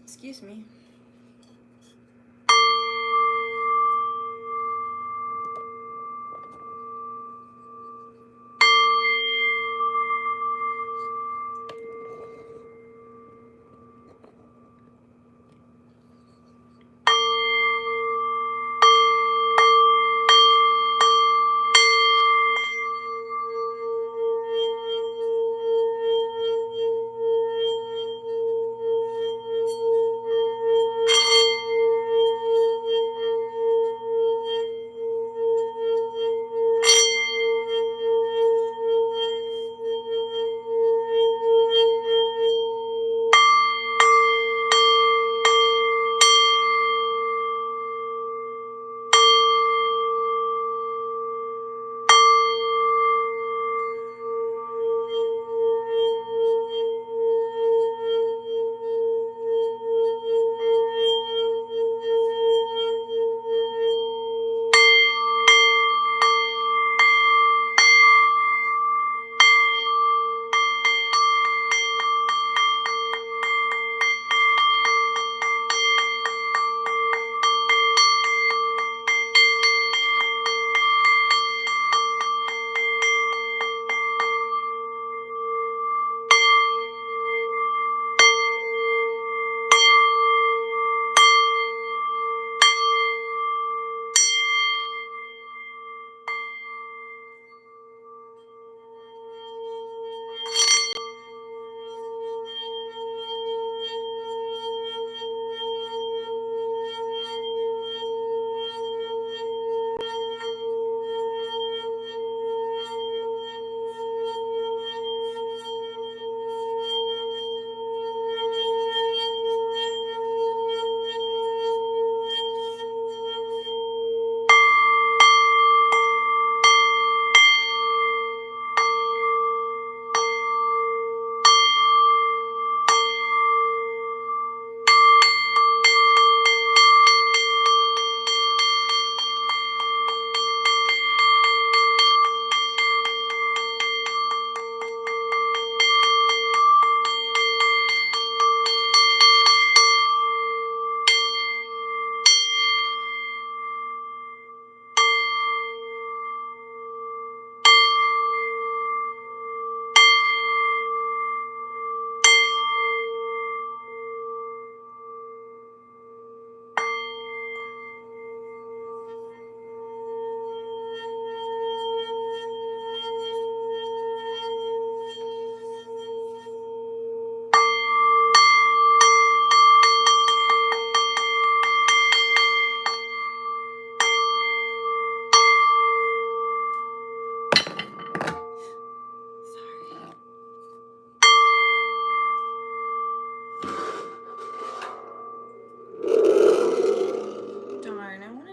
Excuse me.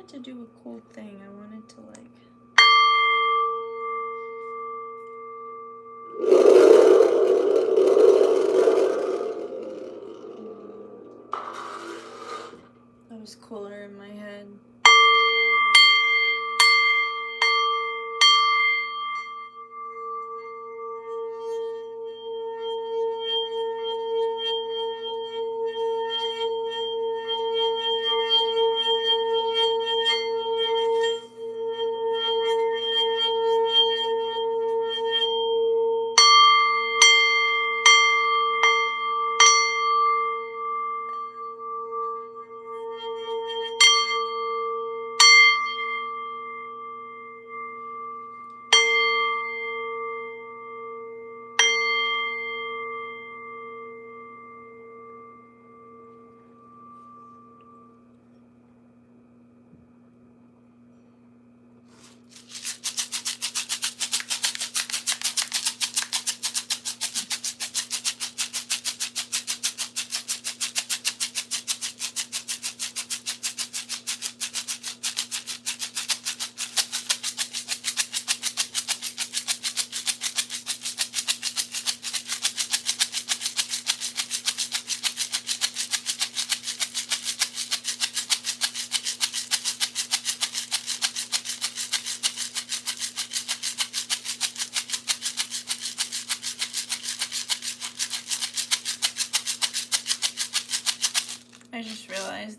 To do a cool thing. I wanted to like that was cooler in my head.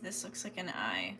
This looks like an eye.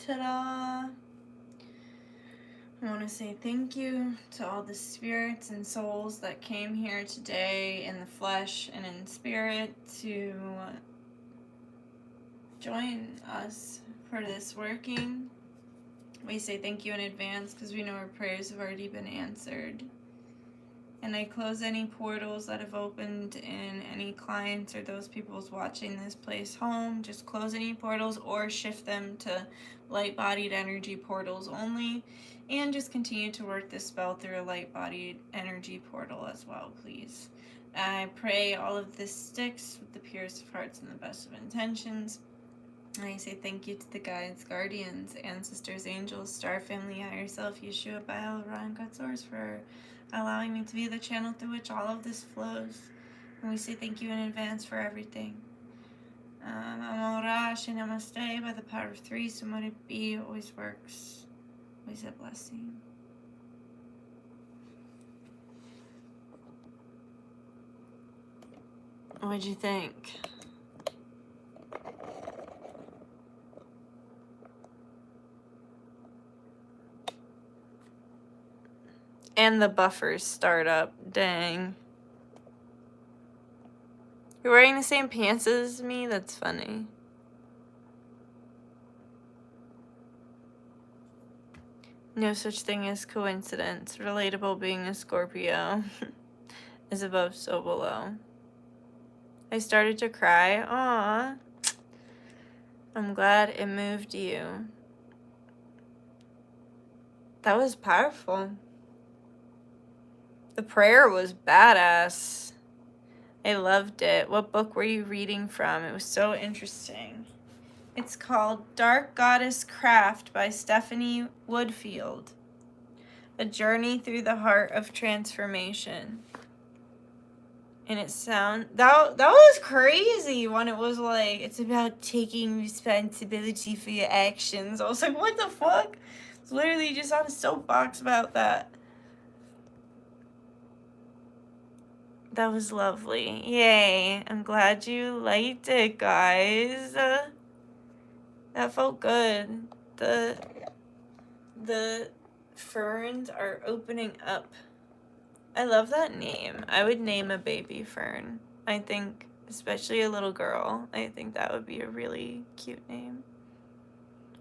Ta-da! I want to say thank you to all the spirits and souls that came here today in the flesh and in spirit to join us for this working. We say thank you in advance because we know our prayers have already been answered. And I close any portals that have opened in any clients or those people's watching this place home. Just close any portals or shift them to light-bodied energy portals only. And just continue to work this spell through a light-bodied energy portal as well, please. I pray all of this sticks with the purest of hearts and the best of intentions. And I say thank you to the guides, guardians, ancestors, angels, star family, higher self, Yeshua, Baal, Ra, God's source for allowing me to be the channel through which all of this flows. And we say thank you in advance for everything. Amorash and Namaste by the power of three, so might it be, always works, always a blessing. What'd you think? And the buffers start up. Dang. You're wearing the same pants as me? That's funny. No such thing as coincidence. Relatable being a Scorpio is above so below. I started to cry. Aww. I'm glad it moved you. That was powerful. The prayer was badass. I loved it. What book were you reading from? It was so interesting. It's called Dark Goddess Craft by Stephanie Woodfield. A Journey Through the Heart of Transformation. And it that was crazy when it was like, it's about taking responsibility for your actions. I was like, what the fuck? was literally just on a soapbox about that. That was lovely. Yay. I'm glad you liked it, guys. That felt good. The ferns are opening up. I love that name. I would name a baby fern. I think, especially a little girl, I think that would be a really cute name.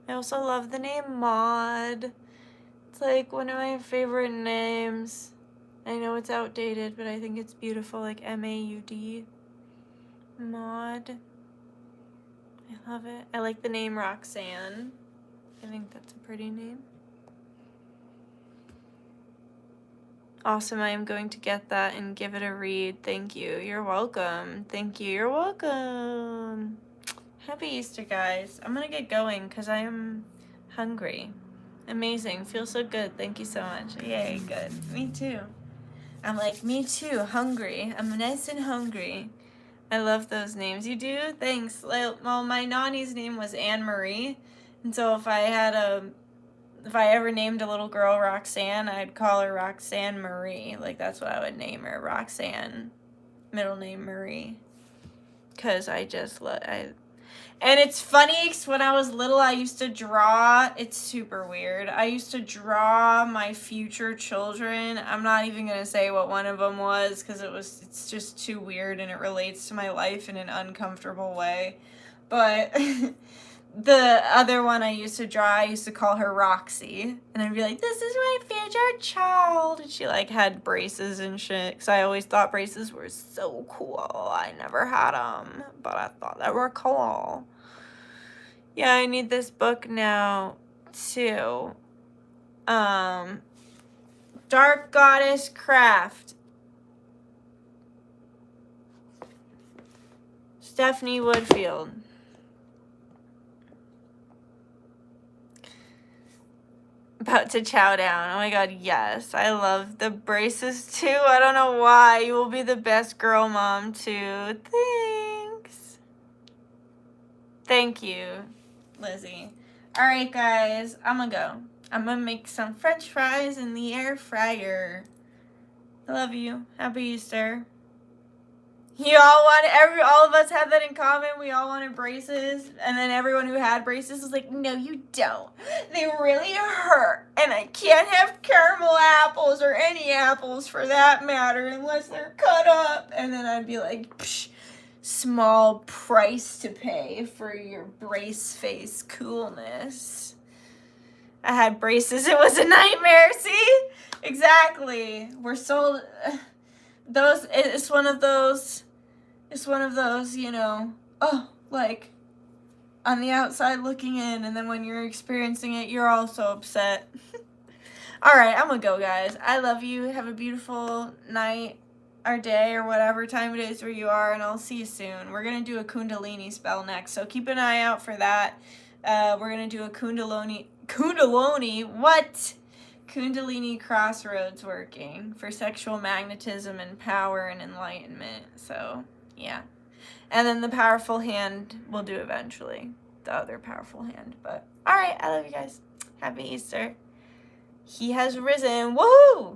I also love the name Maud. It's like one of my favorite names. I know it's outdated, but I think it's beautiful, like M-A-U-D. Maud. I love it. I like the name Roxanne. I think that's a pretty name. Awesome, I am going to get that and give it a read. Thank you. You're welcome. Thank you. You're welcome. Happy Easter, guys. I'm gonna get going because I am hungry. Amazing. Feels so good. Thank you so much. Yay, good. Me too. I'm like, me too. Hungry. I'm nice and hungry. I love those names. You do? Thanks. Well, my nanny's name was Anne Marie. And so if I ever named a little girl Roxanne, I'd call her Roxanne Marie. Like, that's what I would name her. Roxanne. Middle name Marie. Because I just and it's funny, because when I was little, I used to draw. It's super weird. I used to draw my future children. I'm not even going to say what one of them was, because it's just too weird, and it relates to my life in an uncomfortable way. But the other one I used to draw, I used to call her Roxy. And I'd be like, this is my future child. And she, like, had braces and shit. Because I always thought braces were so cool. I never had them. But I thought they were cool. Yeah, I need this book now, too. Dark Goddess Craft. Stephanie Woodfield. About to chow down. Oh my god, yes. I love the braces too. I don't know why. You will be the best girl mom too. Thanks. Thank you, Lizzie. Alright, guys. I'm gonna go. I'm gonna make some french fries in the air fryer. I love you. Happy Easter. All of us have that in common. We all wanted braces, and then everyone who had braces was like, no, you don't. They really hurt, and I can't have caramel apples or any apples for that matter unless they're cut up. And then I'd be like, psh, small price to pay for your brace face coolness. I had braces. It was a nightmare. See? Exactly. We're sold. It's one of those, you know, like, on the outside looking in, and then when you're experiencing it, you're also upset. Alright, I'm gonna go, guys. I love you. Have a beautiful night, or day, or whatever time it is where you are, and I'll see you soon. We're gonna do a Kundalini spell next, so keep an eye out for that. We're gonna do a Kundalini, what? Kundalini crossroads working for sexual magnetism and power and enlightenment. So, yeah. And then the powerful hand we'll do eventually. The other powerful hand. But, alright, I love you guys. Happy Easter. He has risen. Woohoo!